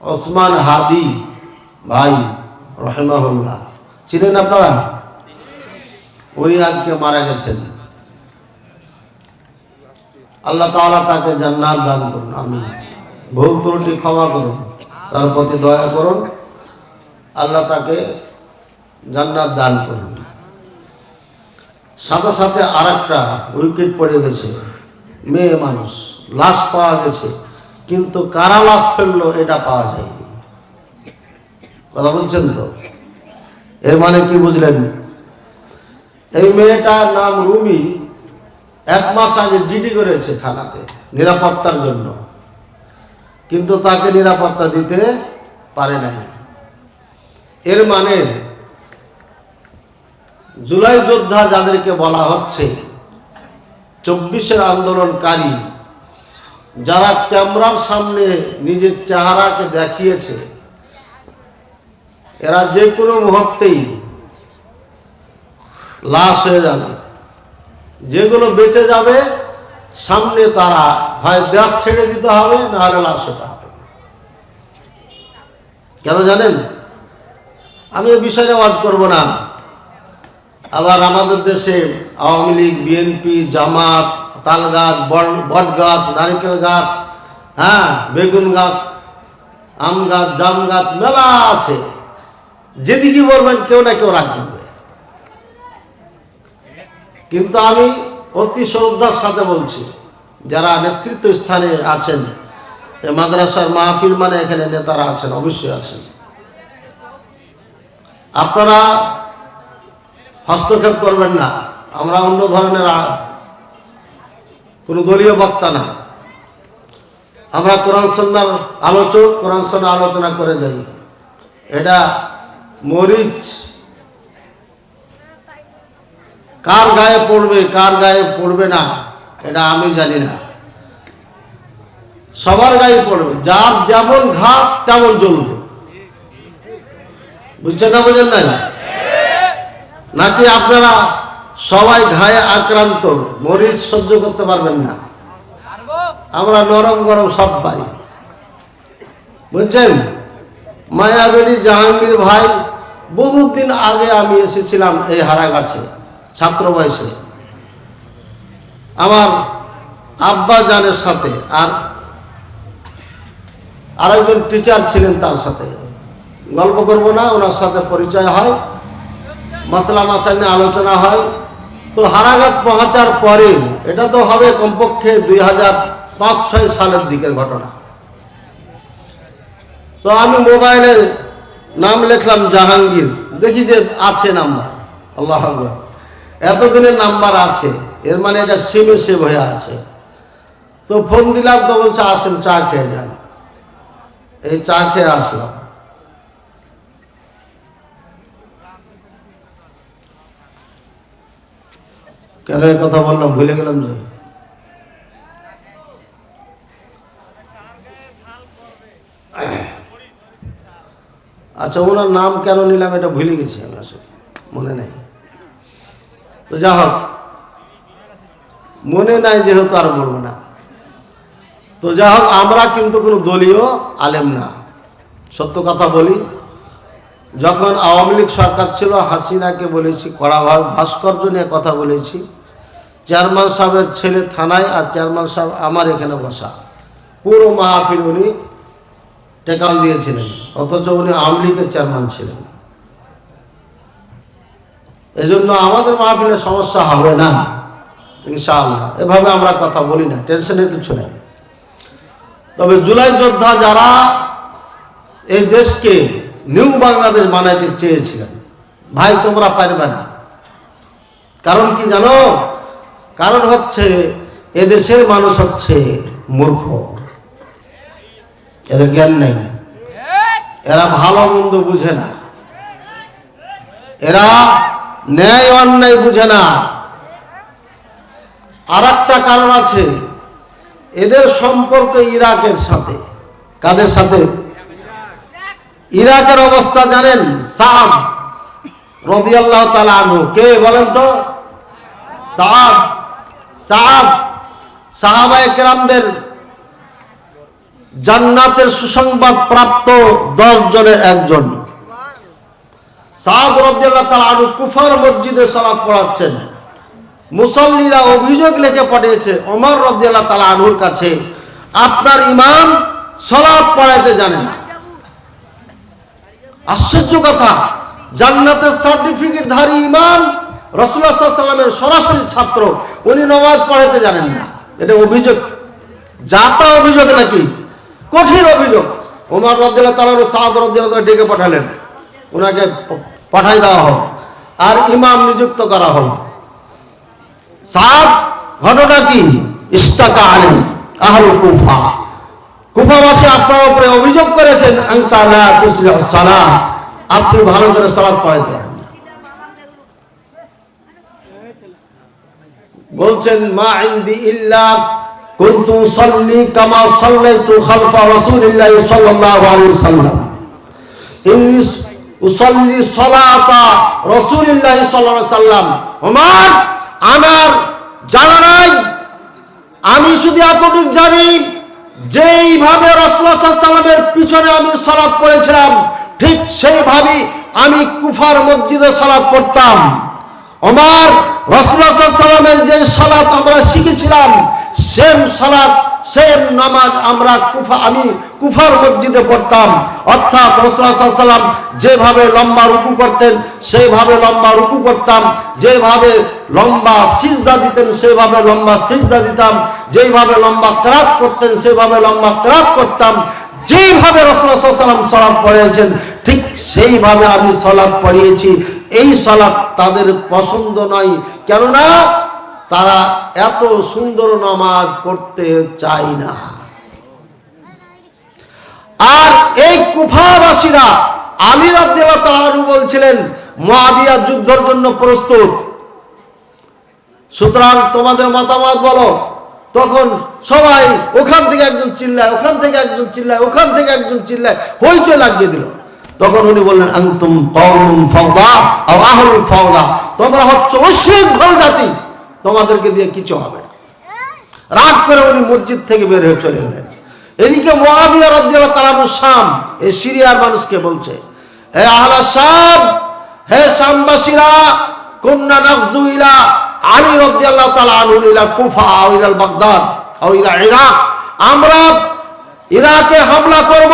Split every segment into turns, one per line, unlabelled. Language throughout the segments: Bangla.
ওসমান হাদি ভাই রহিমাহুল্লাহ, চিনেন আপনারা? উনি আজকে মারা গেছেন। আল্লাহ তাআলা তাকে জান্নাত দান করুন, আমিন। ভুল ত্রুটি ক্ষমা করুন, তার প্রতি দয়া করুন, আল্লাহ তাকে জান্নাত দান করুন। সাথে সাথে আর একটা উইকেট পড়ে গেছে, মেয়ে মানুষ, লাশ পাওয়া গেছে, কিন্তু কারা লাশ ফেললো এটা পাওয়া যায়নি। কথা বলছেন তো? এর মানে কি বুঝলেন? এই মেয়েটার নাম রুমি, 1 মাস আগে জিডি করেছে থানাতে নিরাপত্তার জন্য, কিন্তু তাকে নিরাপত্তা দিতে পারে নাই। এর মানে জুলাই যোদ্ধা যাদেরকে বলা হচ্ছে, 24-এর আন্দোলনকারী, যারা ক্যামেরার সামনে নিজের চেহারাকে দেখিয়েছে, এরা যে কোনো মুহূর্তেই লাশ হয়ে যাবে। যেগুলো বেঁচে যাবে সামনে, তারা হয় দেশ ছেড়ে দিতে হবে, না হলে লাশ হতে হবে। কেন জানেন? আমি এই বিষয়ে ওয়াজ করব না। আবার আমাদের দেশে আওয়ামী লীগ, বিএনপি, জামাত, তাল গাছ, বট গাছ, নারকেল গাছ, বেগুন গাছ, আম গাছ, জাম গাছ, মেলা আছে। যেদিকে বলবেন কেউ না কেউ রাখবে। কিন্তু আমি অতি শ্রদ্ধার সাথে বলছি, যারা নেতৃত্ব স্থানে আছেন, এই মাদ্রাসার মাহফিল মানে এখানে নেতারা আছেন, অবশ্যই আছেন, আপনারা হস্তক্ষেপ করবেন না। আমরা অন্য ধরনের কোনো দলীয় বক্তা না, আমরা কোরআন সুন্নাহর আলোচক, কোরআন সুন্নাহ আলোচনা করে যাই। এটা মরিচ কার গায়ে পড়বে, কার গায়ে পড়বে না, এটা আমি জানি না। সবার গায়ে পড়বে, যার যেমন ঘাত তেমন জ্বলবে। বুঝছেন না? বোঝেন নাই? নাকি আপনারা সবাই ঘায়ে আক্রান্ত, মরিচ সহ্য করতে পারবেন না? আমরা নরম গরম সব পাই। বুঝছেন? মায়াবলী জাহাঙ্গীর ভাই, বহুত দিন আগে আমি এসেছিলাম এই হারাগাছে ছাত্র বয়সে, আমার আব্বা জানের সাথে, আর আরেকজন টিচার ছিলেন, তার সাথে গল্প করব না, ওনার সাথে পরিচয় হয়, মাসলা মাসাইল নিয়ে আলোচনা হয়। তো হারাগাছ পৌঁছার পরে, এটা তো হবে কমপক্ষে 2005-06 সালের দিকের ঘটনা। তো আমি মোবাইলে নাম লিখলাম জাহাঙ্গীর, দেখি যে আছে নাম্বার। আল্লাহ আকবার, এতদিনের নাম্বার আছে, এর মানে এটা সিমে সেভ হয়ে আছে। তো ফোন দিলাম, তো বলছে আসেন চা খেয়ে যান। এই চা খেয়ে আসলাম। কেন এই কথা বললাম ভুলে গেলাম যে, আচ্ছা ওনার নাম কেন নিলাম এটা ভুলে গেছি আমি, আসলে মনে নাই। তো যা হোক, মনে নাই যেহেতু আর বলবো না। তো যা হোক, আমরা কিন্তু কোনো দলীয় আলেম না, সত্য কথা বলি। যখন আওয়ামী লীগ সরকার ছিল, হাসিনাকে বলেছি কড়াভাবে, ভাস্কর্য নিয়ে কথা বলেছি। চেয়ারম্যান সাহেবের ছেলে থানায়, আর চেয়ারম্যান সাহেব আমার এখানে বসা, পুরো মাহফিল উনি টেকাল দিয়েছিলেন, অথচ উনি আওয়ামী লীগের চেয়ারম্যান ছিলেন। এজন্য আমাদের মাহফিলের সমস্যা হবে না ইনশাআল্লাহ। এভাবে আমরা কথা বলি না, টেনশনের কিছু নেই। তবে জুলাই যোদ্ধা যারা এই দেশকে নিউ বাংলাদেশ বানাইতে চেয়েছিলেন, ভাই তোমরা পারবে না। কারণ কি জানো? কারণ হচ্ছে এদেশের মানুষ হচ্ছে মূর্খ, এদের জ্ঞান নেই, এরা ভালো মন্দ বুঝে না, এরা ন্যায় অন্যায় বুঝে না। আর একটা কারণ আছে, এদের সম্পর্ক ইরাকের সাথে। কাদের সাথে? ইরাকের অবস্থা জানেন? সাদ রাদিয়াল্লাহু তাআলা আনহু, কে বলেন তো? সাদ সাহাবায়ে কেরামদের জান্নাতের সুসংবাদ প্রাপ্ত 10 জনের একজন। সাদ রাদিয়াল্লাহু তাআলা আনহু কুফার মসজিদে সালাত পড়াচ্ছেন। মুসল্লিরা অভিযোগ লিখে পাঠিয়েছে ওমর রাদিয়াল্লাহু তাআলা আনহুর কাছে, আপনার ইমাম সালাত পড়াইতে জানে না। আশ্চর্য কথা, জান্নাতের সার্টিফিকেটধারী ইমাম, রাসূলুল্লাহ সাল্লাল্লাহু আলাইহি ওয়াসাল্লামের সরাসরি ছাত্র, উনি নামাজ পড়াইতে জানেন না। এটা অভিযোগ, জাতা অভিযোগ নাকি? কঠিন অভিযোগ। ওমর রাদিয়াল্লাহু তাআলা সাদ রাদিয়াল্লাহু তাআলা ডেকে পাঠালেন, ওনাকে পাঠাই দেওয়া হল আর ইমাম নিযুক্ত করা হল। সাদ, ঘটনা কি? ইস্তাকা আলাইহি আহলুল কুফা, কুফাবাসী আপনার উপরে অভিযোগ করেছেন, আনতা লা তুসলিহু সালাহ, আপনি ভালো করে সালাত পড়াইতে পারেন না। বলছেন, মা ইনদি ইল্লা কুনতু সাল্লি কামা সাল্লাইতু খালফা রাসূলিল্লাহ সাল্লাল্লাহু আলাইহি ওয়াসাল্লাম, ইন্নী উসাল্লি সালাতা রাসূলিল্লাহ সাল্লাল্লাহু আলাইহি ওয়াসাল্লাম। ওমর, আমার জানা নাই, আমি শুধু এতটুকু জানি, যেইভাবে রাসূলুল্লাহ সাল্লাল্লাহু আলাইহি ওয়াসাল্লামের পিছনে আমি সালাত পড়েছিলাম, ঠিক সেইভাবে আমি কুফার মসজিদে সালাত পড়তাম। ওমর, রাসূলুল্লাহ সাল্লাল্লাহু আলাইহি ওয়াসাল্লামের যে সালাত আমরা শিখেছিলাম, সেম সালাত, সেম নামাজ আমি কুফার মসজিদে পড়তাম। অর্থাৎ রাসূলুল্লাহ সাল্লাল্লাহু আলাইহি ওয়াসাল্লাম যেভাবে লম্বা রুকু করতেন সেইভাবে লম্বা রুকু করতাম, যেভাবে লম্বা সিজদা দিতেন সেইভাবে লম্বা সিজদা দিতাম, যেভাবে লম্বা কিরাত করতেন সেইভাবে লম্বা কিরাত করতাম। যেভাবে রাসূলুল্লাহ সাল্লাল্লাহু আলাইহি ওয়াসাল্লাম সালাত পড়িয়েছেন, ঠিক সেইভাবে আমি সালাত পড়িয়েছি। এই সালাত তাদের পছন্দ নয়, কেননা তারা এত সুন্দর নামাজ পড়তে চায় না। আর এই কুফাবাসীরা আলী রাদিয়াল্লাহু তাআলা আনহু বলছিলেন, মুআবিয়া যুদ্ধের জন্য প্রস্তুত, সুতরাং তোমাদের মতামত বলো। তখন সবাই ওখান থেকে একজন চিল্লায়, ওখান থেকে একজন চিল্লায়, ওখান থেকে একজন চিল্লায়, হইচই লাগিয়ে দিল। তখন উনি বললেন, আনতুম কওমুন ফাওদা আও আহলুল ফাওদা, তোমরা হচ্ছে উশৃঙ্খল জাতি, তোমাদেরকে দিয়ে কিছু হবে না। রাগ করে উনি মসজিদ থেকে বের হয়ে চলে গেলেন। এদিকে মুআবিয়া রাদিয়াল্লাহু তাআলা আনহু শাম, এই সিরিয়ার মানুষকে বলছে, হে আহলা শাম, হে শামবাসীরা, কুননা নাগজু ইলা আলী রাদিয়াল্লাহু তাআলা আনহু ইলা কুফা আও ইলা বাগদাদ আও ইলা ইরাক, আমরা ইরাকে হামলা করব,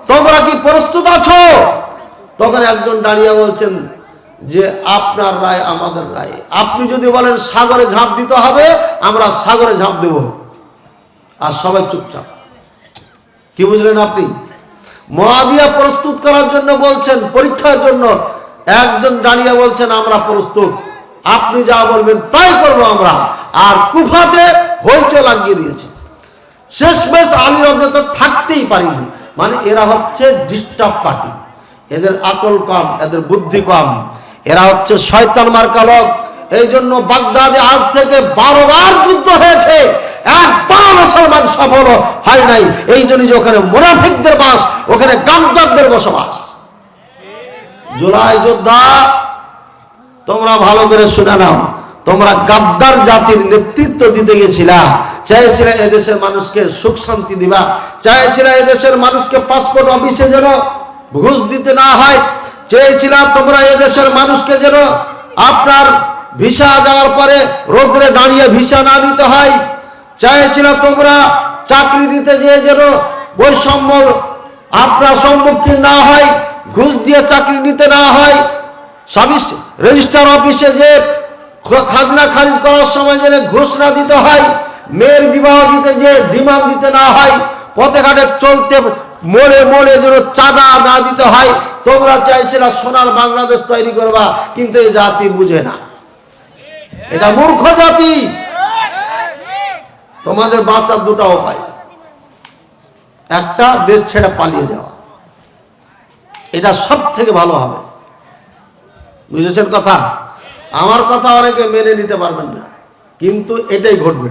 তোমরা কি প্রস্তুত আছো? তখন একজন দাঁড়িয়ে বলছেন যে আপনার রায় আমাদের রায়, আপনি যদি বলেন সাগরে ঝাঁপ দিতে হবে, আমরা সাগরে ঝাঁপ দেব। আর সবাই চুপচাপ। কি বুঝলেন আপনি? মুআবিয়া প্রস্তুত করার জন্য বলছেন, পরীক্ষার জন্য। একজন দাঁড়িয়ে বলছেন আমরা প্রস্তুত, আপনি যা বলবেন তাই করবো আমরা। আর কুফাতে হইচই লাগিয়ে দিয়েছে। শেষমেশ আলী রাদিয়াল্লাহু তাআলা থাকতেই পারেনি। মানে এরা হচ্ছে ডিস্টার্ব পার্টি, এদের আকল কম, এদের বুদ্ধি কম, এরা হচ্ছে শয়তান মার্কা লোক। এই জন্য বাগদাদে আজ থেকে 12 বার যুদ্ধ হয়েছে, একবার মুসলমান সফল হয় নাই। এই জন্য যে ওখানে মুনাফিকদের বাস, ওখানে গাদ্দারদের বসবাস। জুলাই যোদ্ধা, তোমরা ভালো করে শুনে নাও, তোমরা গাদ্দার জাতির নেতৃত্ব দিতে গেছিলা, চাইছিলে এদেশের মানুষকে সুখ শান্তি দিবা, চাইছিলে এদেশের মানুষকে পাসপোর্ট অফিসে যেন ঘুষ দিতে না হয়, চেয়েছিল তোমরা এদেশের মানুষকে যেন আপনার ভিসা যাওয়ার পরে রোদ্রে দাঁড়িয়ে ভিসা না নিতে হয়, চাইছিল তোমরা চাকরি নিতে যেয়ে যেন বৈষম্য আপনার সম্মুখীন না হয়, ঘুষ দিয়ে চাকরি নিতে না হয়, সার্ভিস রেজিস্ট্রার অফিসে যে খাজনা খারিজ করার সময় যেন ঘুষ না দিতে হয়, মেয়ের বিবাহ দিতে যে ডিমান্ড দিতে না হয়, পথে ঘাটে চলতে মোড়ে মোড়ে যেন চাঁদা না দিতে হয়। তোমরা চাইছিল সোনার বাংলাদেশ তৈরি করবা, কিন্তু এই জাতি বুঝে না, এটা মূর্খ জাতি। তোমাদের বাঁচার দুটো উপায়, একটা দেশ ছেড়ে পালিয়ে যাওয়া, এটা সব থেকে ভালো হবে। বুঝেছেন কথা? আমার কথা অনেকে মেনে নিতে পারবেন না, কিন্তু এটাই ঘটবে।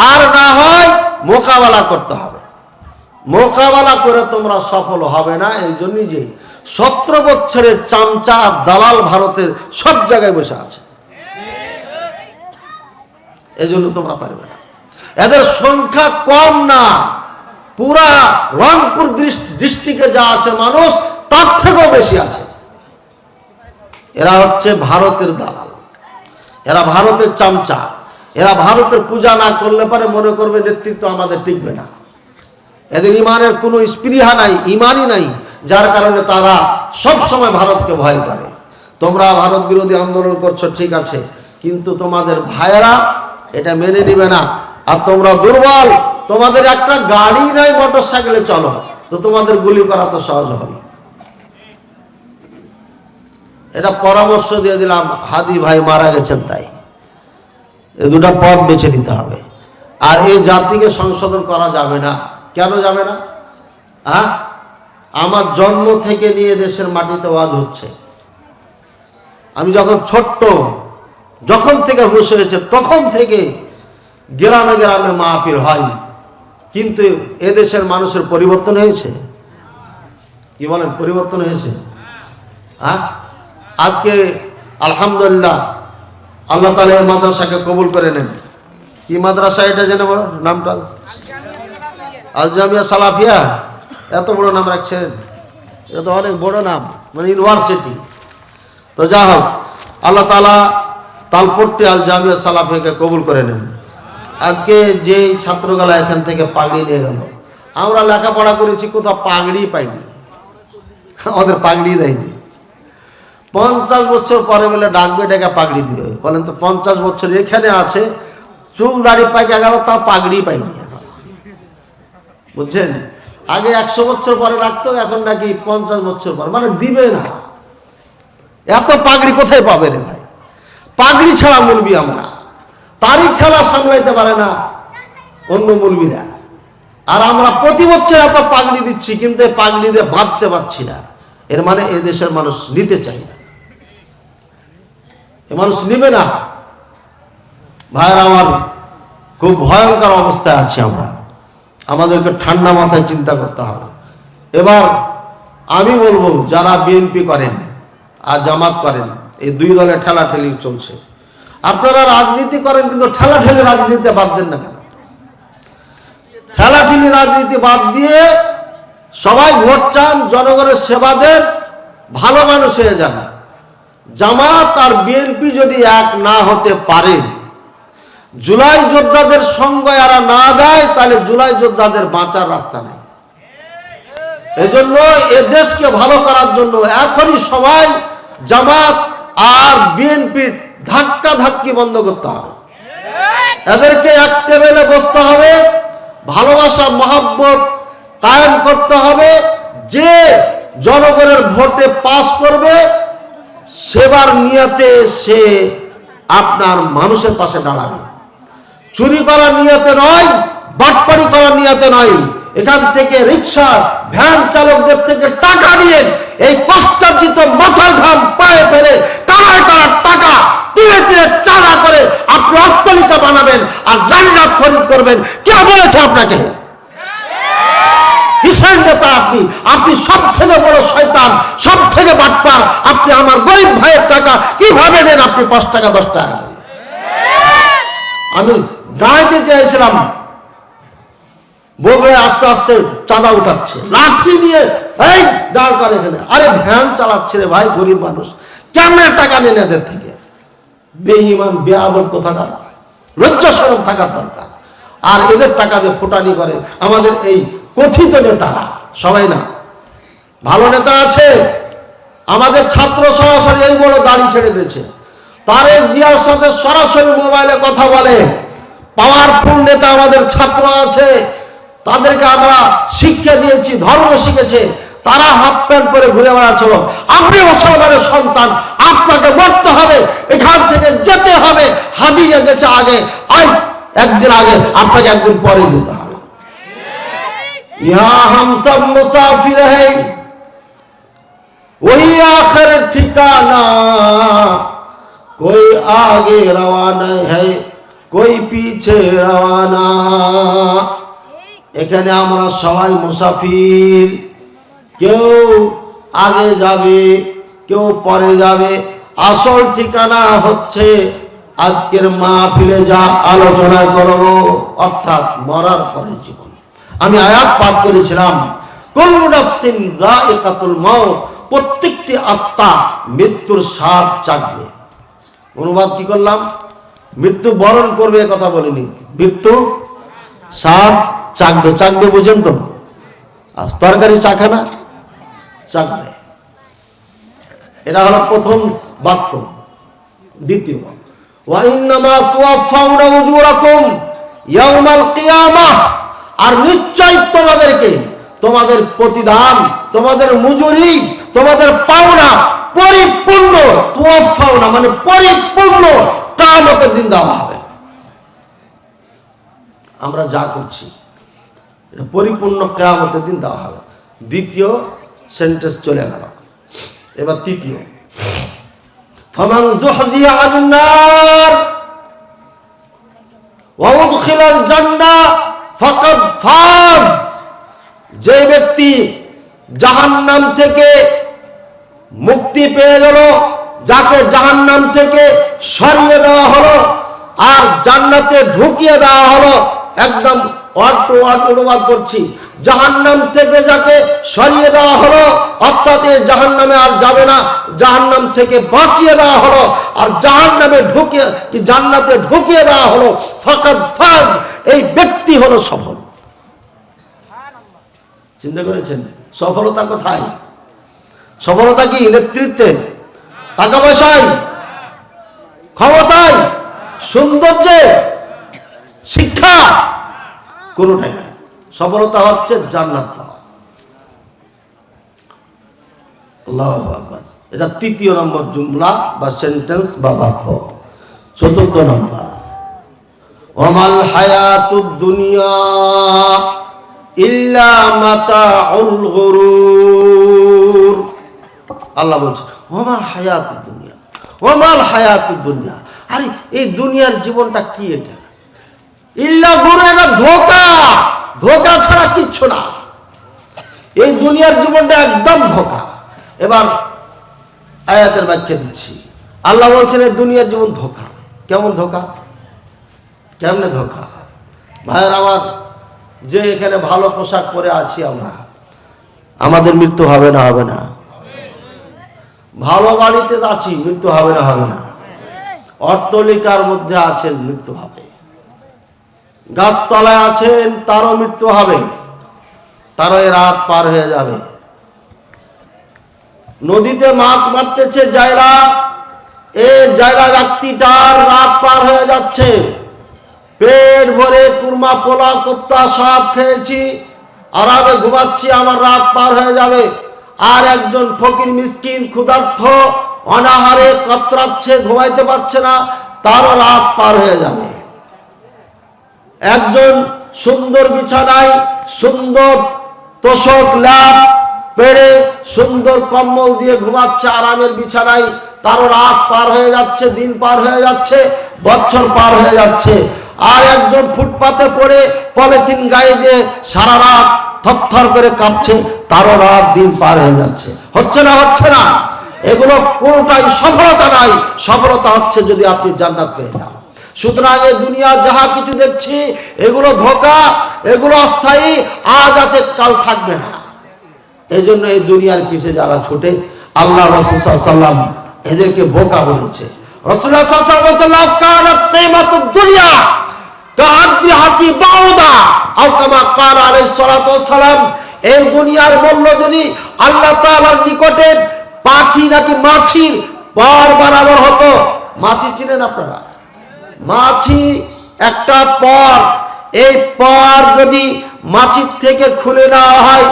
আর না হয় মোকাবেলা করতে হবে, মোকাবেলা করে তোমরা সফল হবে না। এই জন্যই যে 17 বছরের চামচা দালাল ভারতের সব জায়গায় বসে আছে, এই জন্য তোমরা পারবে না। এদের সংখ্যা কম না, পুরা রংপুর ডিস্ট্রিক্টে যা আছে মানুষ তার থেকেও বেশি আছে। এরা হচ্ছে ভারতের দালাল, এরা ভারতের চামচা, এরা ভারতের পূজা না করলে পারে মনে করবে নেতৃত্ব আমাদের টিকবে না। এদের ইমানের কোনো স্পৃহা নাই, ইমানই নাই, যার কারণে তারা সব সময় ভারতকে ভয় করে। তোমরা ভারত বিরোধী আন্দোলন করছো ঠিক আছে, কিন্তু তোমাদের ভাইয়েরা এটা মেনে নিবে না। আর তোমরা দুর্বল, তোমাদের একটা গাড়ি নাই, মোটর সাইকেলে চলো, তো তোমাদের গুলি করা তো সহজ হবে। এটা পরামর্শ দিয়ে দিলাম, হাদি ভাই মারা গেছেন, তাই এই দুটা পথ বেছে নিতে হবে। আর এই জাতিকে সংশোধন করা যাবে না। কেন যাবে না? আমার জন্ম থেকে নিয়ে দেশের মাটিতে ওয়াজ হচ্ছে। আমি যখন ছোট্ট, যখন থেকে হুঁশ হয়েছে তখন থেকে গ্রামে গ্রামে মাহফিল হয়, কিন্তু এদেশের মানুষের পরিবর্তন হয়েছে? কি বলেন, পরিবর্তন হয়েছে? আজকে আলহামদুলিল্লাহ আল্লাহ তাআলা এই মাদ্রাসাকে কবুল করে নেন। কি মাদ্রাসা এটা জেনে বলো নামটা? আল জামিয়া সালাফিয়া। এত বড় নাম রাখছেন, এটা তো অনেক বড় নাম, মানে ইউনিভার্সিটি। তো যা হোক, আল্লাহ তাআলা তালপট্টি আল জামিয়া সালাফিয়াকে কবুল করে নেন। আজকে যে ছাত্রগুলা এখান থেকে পাগড়ি নিয়ে গেল, আমরা লেখাপড়া করেছি, কোথাও পাগড়ি পাইনি, আমাদের পাগড়ি দেয়নি। 50 বছর পরে বলে ডাকবে, ডেকে পাগড়ি দিবে। বলেন তো 50 বছর এখানে আছে, চুল দাড়ি পাইকে গেল, তাও পাগড়ি পাইনি এখন, বুঝছেন? আগে 100 বছর পরে রাখতো, এখন নাকি 50 বছর পরে, মানে দিবে না। এত পাগড়ি কোথায় পাবে রে ভাই? পাগড়ি ছাড়া মুলবি আমরা, তারিখ খেলা সামলাইতে পারে না অন্য মুলবিরা, আর আমরা প্রতি বছর এত পাগড়ি দিচ্ছি, কিন্তু পাগড়ি দিয়ে বাঁধতে পারছি না। এর মানে এ দেশের মানুষ নিতে চাই না, এ মানুষ নিবে না। ভাইয়ের আমার, খুব ভয়ঙ্কর অবস্থায় আছি আমরা, আমাদেরকে ঠান্ডা মাথায় চিন্তা করতে হবে। এবার আমি বলবো, যারা বিএনপি করেন আর জামাত করেন, এই দুই দলে ঠেলাঠেলি চলছে। আপনারা রাজনীতি করেন, কিন্তু ঠেলাঠেলি রাজনীতি বাদ দেন না কেন? ঠেলাঠেলি রাজনীতি বাদ দিয়ে সবাই ভোট চান, জনগণের সেবা দেন, ভালো মানুষ হয়ে যান। জামাত আর বিএনপি যদি এক না হতে পারে, জুলাই যোদ্ধাদের সঙ্গ এরা না দেয়, তাহলে জুলাই যোদ্ধাদের বাঁচার রাস্তা নেই। এজন্য এ দেশকে ভালো করার জন্য এখনই সবাই জামাত আর বিএনপির ধাক্কা ধাক্কি বন্ধ করতে হবে। এদেরকে এক টেবিলে বসতে হবে, ভালোবাসা মহব্বত কায়েম করতে হবে। যে জনগণের ভোটে পাস করবে, সেবার নিয়তে সে আপনার মানুষের পাশে দাঁড়াবে। চুরি করার নিয়তে নয়, বাটপাড়ি করার নিয়তে নয়। এখান থেকে রিক্সা ভ্যান চালকদের থেকে টাকা নিয়ে, এই কষ্টার্জিত মাথার ঘাম পায়ে ফেলে কামাই করার টাকা তিলে তিলে চাঁদা করে আপনি অট্টালিকা বানাবেন আর জান্নাত খরিদ করবেন। কে বলেছে আপনাকে? কিসের নেতা আপনি? আপনি সব থেকে বড় শয়তান, সব থেকে বাটপার। আপনি আমার গরিব ভাইয়ের টাকা কিভাবে নেন? আপনি 5 টাকা 10 টাকা। আমি দাঁড়াইতে চেয়েছিলাম, বগুড়ায় আস্তে আস্তে চাঁদা উঠাচ্ছে, লাঠি দিয়ে এই দাঁড় করে এখানে। আরে ভ্যান চালাচ্ছে রে ভাই, গরিব মানুষ, কেমন টাকা নেন এদের থেকে? বেঈমান বেয়াদব কোথাকার, লজ্জা শরম থাকার দরকার। আর এদের টাকা দিয়ে ফুটানি করে আমাদের এই কথিত নেতারা, সবাই না। ভালো নেতা আছে, আমাদের ছাত্র সরাসরি এই বড় দাড়ি ছেড়ে দিয়েছে, তারেক জিয়ার সাথে সরাসরি মোবাইলে কথা বলে। পাওয়ারফুল নেতা আমাদের ছাত্র আছে, তাদেরকে আমরা শিক্ষা দিয়েছি, ধর্ম শিখেছে, তারা হাফ প্যান্ট পরে ঘুরে বেড়াচ্ছিল। আপনি মুসলমানের সন্তান, আপনাকে মরতে হবে, এখান থেকে যেতে হবে। হাদিয়া গেছে আগে, একদিন আগে, আপনাকে একদিন পরে যেতে হবে। यहाँ हम सब मुसाफिर हैं, वही आखिर ठिकाना, कोई आगे रवाना है, कोई पीछे रवाना। এখানে আমরা সবাই মুসাফির, কেউ আগে যাবে, কেউ পরে যাবে। আসল ঠিকানা হচ্ছে আজকের মাহফিলে যা আলোচনা করব, অর্থাৎ মরার পরে জীবন। আমি আয়াত পাঠ করেছিলাম, কুল্লু নাফসিন যায়িকাতুল মাউত, প্রত্যেকটি আত্মা মৃত্যুর স্বাদ চাখবে। অনুবাদ কি করলাম? মৃত্যু বরণ করবে কথা বলিনি, মৃত্যু স্বাদ চাখবে। চাখবে বুঝেন তো? আর তরকারি চাখে না, চাখবে। এটা হলো প্রথম বাক্য। দ্বিতীয়, ওয়া ইন্নামা তুওয়াফাউনা উজুরাকুম ইয়াউমাল কিয়ামাহ, আর নিশ্চয় তোমাদেরকে তোমাদের প্রতিদান, তোমাদের মজুরি, তোমাদের পাওনা পরিপূর্ণ, তুওয়াফাউনা মানে পরিপূর্ণ কিয়ামতের দিন দেওয়া হবে। আমরা যা করছি এটা পরিপূর্ণ কিয়ামতের দিন দেওয়া হবে। দ্বিতীয় সেন্টেন্স চলে গেল। এবার তৃতীয়, ফামান যুহজিয়া আনিন নার ওয়া উদখিলাল জান্নাহ ফাকাদ ফাজ, যে ব্যক্তি জাহান্নাম থেকে মুক্তি পেয়ে গেল, যাকে জাহান্নাম থেকে সরিয়ে দেওয়া হলো আর জান্নাতে ঢুকিয়ে দেওয়া হলো, একদম ওয়ার্ড টু ওয়ার্ড অনুবাদ করছি, জাহান্নাম থেকে যাকে সরিয়ে দেওয়া হলো, অর্থাৎ এই জাহান্নামে আর যাবে না, জাহান্নাম থেকে বাঁচিয়ে দেওয়া হলো আর জাহান্নামে ঢুকিয়ে কি জান্নাতে ঢুকিয়ে দেওয়া হলো, ফাকাদ ফাজ, এই ব্যক্তি হলো সফল। চিন্তা করেছেন সফলতা কোথায়? সফলতা কি নেতৃত্বে, টাকা পয়সায়, ক্ষমতায়, সৌন্দর্যে, শিক্ষা? কোনোটাই না। সফলতা হচ্ছে জান্নাত পাওয়া। আল্লাহু আকবার। এটা তৃতীয় নম্বর জুমলা বা সেন্টেন্স বা বাক্য। চতুর্থ নম্বর, ওয়ামাল হায়াতুদ দুনিয়া ইল্লা মাতাউল গুরুর। আল্লাহ বলছে ওমা হায়াতুদ দুনিয়া, ওমাল হায়াতুদ দুনিয়া, আরে এই দুনিয়ার জীবনটা কি? এটা ইল্লা গুরুর, এটা ধোঁকা, ধোঁকা ছাড়া কিচ্ছু না। এই দুনিয়ার জীবনটা একদম ধোঁকা। এবার আয়াতের ব্যাখ্যা দিচ্ছি। আল্লাহ বলছেন এই দুনিয়ার জীবন ধোঁকা। কেমন ধোঁকা? কেমনে ধোঁকা? ভাইয়ের আমার, যে এখানে ভালো পোশাক পরে আছি আমরা, আমাদের মৃত্যু হবে না? হবে না? ভালো বাড়িতে আছি, মৃত্যু হবে না? হবে না? অট্টালিকার মধ্যে আছেন, মৃত্যু হবে। গাছতলায় আছেন, তারও মৃত্যু হবে, তারও এই রাত পার হয়ে যাবে। নদীতে মাছ মারতেছে জায়লা, এই জায়লা ব্যক্তিটার রাত পার হয়ে যাচ্ছে। পেট ভরে কুরমা, পোলা, কোপ্তা সব খেয়েছি, আরামে ঘুমাচ্ছি, আমার রাত পার হয়ে যাবে। আর একজন ফকির মিসকিন ক্ষুধার্ত অনাহারে কতরাচ্ছে, ঘুমাইতে পারছে না, তারও রাত পার হয়ে যাবে। একজন সুন্দর বিছানায়, সুন্দর তোষক ল্যাপ পেড়ে, সুন্দর কম্বল দিয়ে ঘুমাচ্ছে আরামের বিছানায়, তারও রাত পার হয়ে যাচ্ছে, দিন পার হয়ে যাচ্ছে, বছর পার হয়ে যাচ্ছে। আর একজন ফুটপাতে পড়ে পলিথিন গায়ে দিয়ে সারা রাত থরথর করে কাঁপছে, তারও রাত দিন পার হয়ে যাচ্ছে। হচ্ছে না? হচ্ছে না? এগুলো কোনোটাই সফলতা নাই। সফলতা হচ্ছে যদি আপনি জান্নাত পেয়ে যান। সুতরাং এই দুনিয়া যাহা কিছু দেখছি এগুলো ধোঁকা, এগুলো অস্থায়ী, আজ আছে কাল থাকবে না। এই জন্য এই দুনিয়ার পিছে যারা ছোটে, আল্লাহ রাসূল সাল্লাল্লাহু আলাইহি ওয়াসাল্লাম এদেরকে বোকা বলেছে। রাসূলুল্লাহ সাল্লাল্লাহু আলাইহি ওয়াসাল্লাম কানাত কিমাতুদ দুনিয়া কাআজহাতি বাউদা আও কামা ক্বালা আলাইহিস সালাতু ওয়াস সালাম, এই দুনিয়ার মূল্য যদি আল্লাহ তাআলার নিকটে পাখি নাকি মাছির পর বরাবর হতো। মাছি চিনেন আপনারা? মাছি একটা পর, এই পর যদি মাছির থেকে খুলে নেওয়া হয়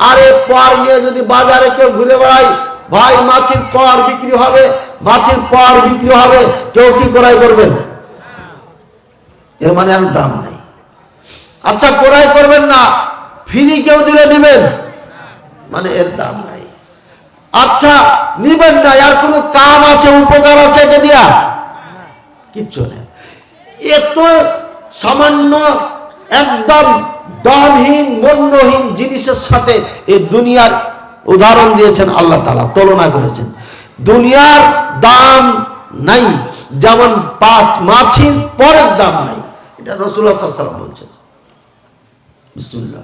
আর এই পর নিয়ে যদি বাজারে কেউ ঘুরে বেড়ায়, ভাই মাছির পর বিক্রি হবে, মাছির পর বিক্রি হবে, কেউ কি ক্রয় করবেন? এর মানে আর দাম নেই। আচ্ছা ক্রয় করবেন না, ফ্রি কেউ দিলে নেবেন, মানে এর দাম নাই। আচ্ছা নিবেন না, আর কোনো কাম আছে, উপকার আছে একে দিয়া? কিচ্ছু নেই। এত সামান্য একদম দামহীন মূল্যহীন জিনিসের সাথে এই দুনিয়ার উদাহরণ দিয়েছেন আল্লাহ তাআলা, তুলনা করেছেন। দুনিয়ার দাম নাই, যেমন মাছির পরের দাম নাই। এটা রাসূলুল্লাহ সাল্লাল্লাহু আলাইহি ওয়াসাল্লাম বলছেন। বিসমিল্লাহ।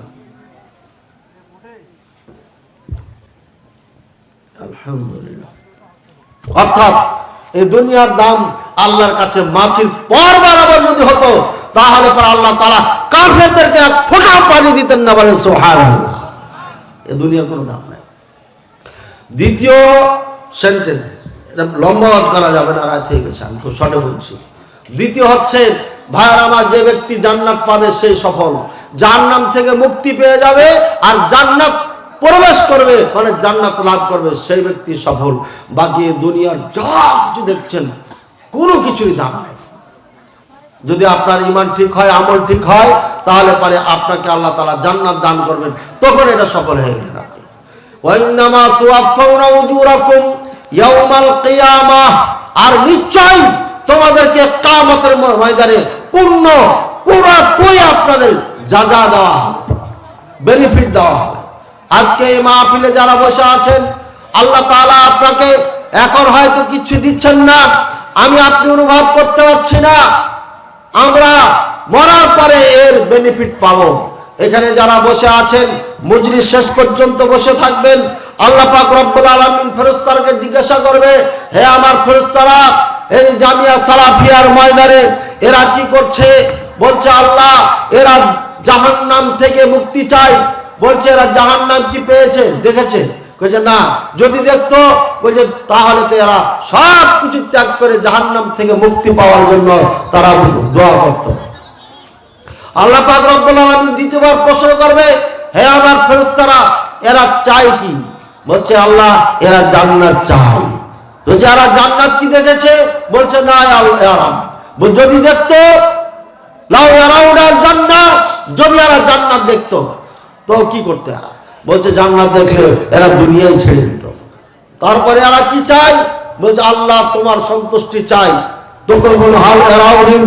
আলহামদুলিল্লাহ। অর্থাৎ এই দুনিয়ার দাম আল্লাহর কাছে মাছির পর বরাবর যদি হতো, তাহলে পর আল্লাহ তাআলা কাফেরদেরকে এক ফোঁটা পানি দিতেন না, বলেন সুবহানাল্লাহ। এই দুনিয়ার কোনো দাম নাই। দ্বিতীয় সেন্টেন্স, এটা লম্বা করা যাবে না, রাত হয়ে গেছে, আমি খুব শর্টে বলছি। দ্বিতীয় হচ্ছে, ভাইয়ের আমার, যে ব্যক্তি জান্নাত পাবে সেই সফল, জাহান্নাম থেকে মুক্তি পেয়ে যাবে আর জান্নাত প্রবেশ করবে, মানে জান্নাত লাভ করবে, সেই ব্যক্তি সফল। বাকি দুনিয়ার যা কিছু দেখছেন কোনো কিছুই দাম নেই। যদি আপনার ঈমান ঠিক হয়, আমল ঠিক হয়, তাহলে পারে আপনাকে আল্লাহ তাআলা জান্নাত দান করবেন, তখন এটা সফল হয়ে গেলেন আপনি। ওয়া ইন্নামা তুওয়াফাউনা উজুরাকুম ইয়াউমাল কিয়ামাহ, আর নিশ্চয় তোমাদেরকে কিয়ামতের ময়দানে পুরোপুরি আপনাদের যাজা দেওয়া হবে, বেনিফিট দেওয়া হবে। আজকে এই মাহফিলে যারা বসে আছেন, আল্লাহ তাআলা আপনাকে এখন হয়তো কিছু দিচ্ছেন না, আমি আপনি অনুভব করতে পারছি না, আমরা মরার পরে এর বেনিফিট পাবো। এখানে যারা বসে আছেন, মজলিস শেষ পর্যন্ত বসে থাকবেন। আল্লাহ পাক রব্বুল আলামিন ফেরেশতাদেরকে জিজ্ঞাসা করবে, হে আমার ফেরেশতারা, এই জামিয়া সালাফিয়ার ময়দানে এরা কি করছে? বলছে আল্লাহ, এরা জাহান্নাম থেকে মুক্তি চায়। বলছে এরা জাহান্নাম কি পেয়েছে, দেখেছে? কইছে না। যদি দেখতো, কইছে তাহলে তো এরা সব কিছু ত্যাগ করে জাহান্নাম থেকে মুক্তি পাওয়ার জন্য তারা দোয়া করত। আল্লাহ পাক রব্বুল আলামিন দ্বিতীয়বার প্রশ্ন করবে, হে আমার ফেরেশতারা, এরা চায় কি? বলছে আল্লাহ, এরা জান্নাত চায়। বলছে এরা জান্নাত কি দেখেছে? বলছে না আল্লাহ, যদি দেখতো, লাউ ইয়ারাউনা জান্নাত, যদি এরা জান্নাত দেখতো তো কি করতে এরা? বলছে জান্নাত দেখলে এরা দুনিয়ায় ছেড়ে দিত। তারপরে এরা কি চায়? বলছে আল্লাহ তোমার সন্তুষ্টি চাই। তখন বলল হাল ইয়ারাউনি,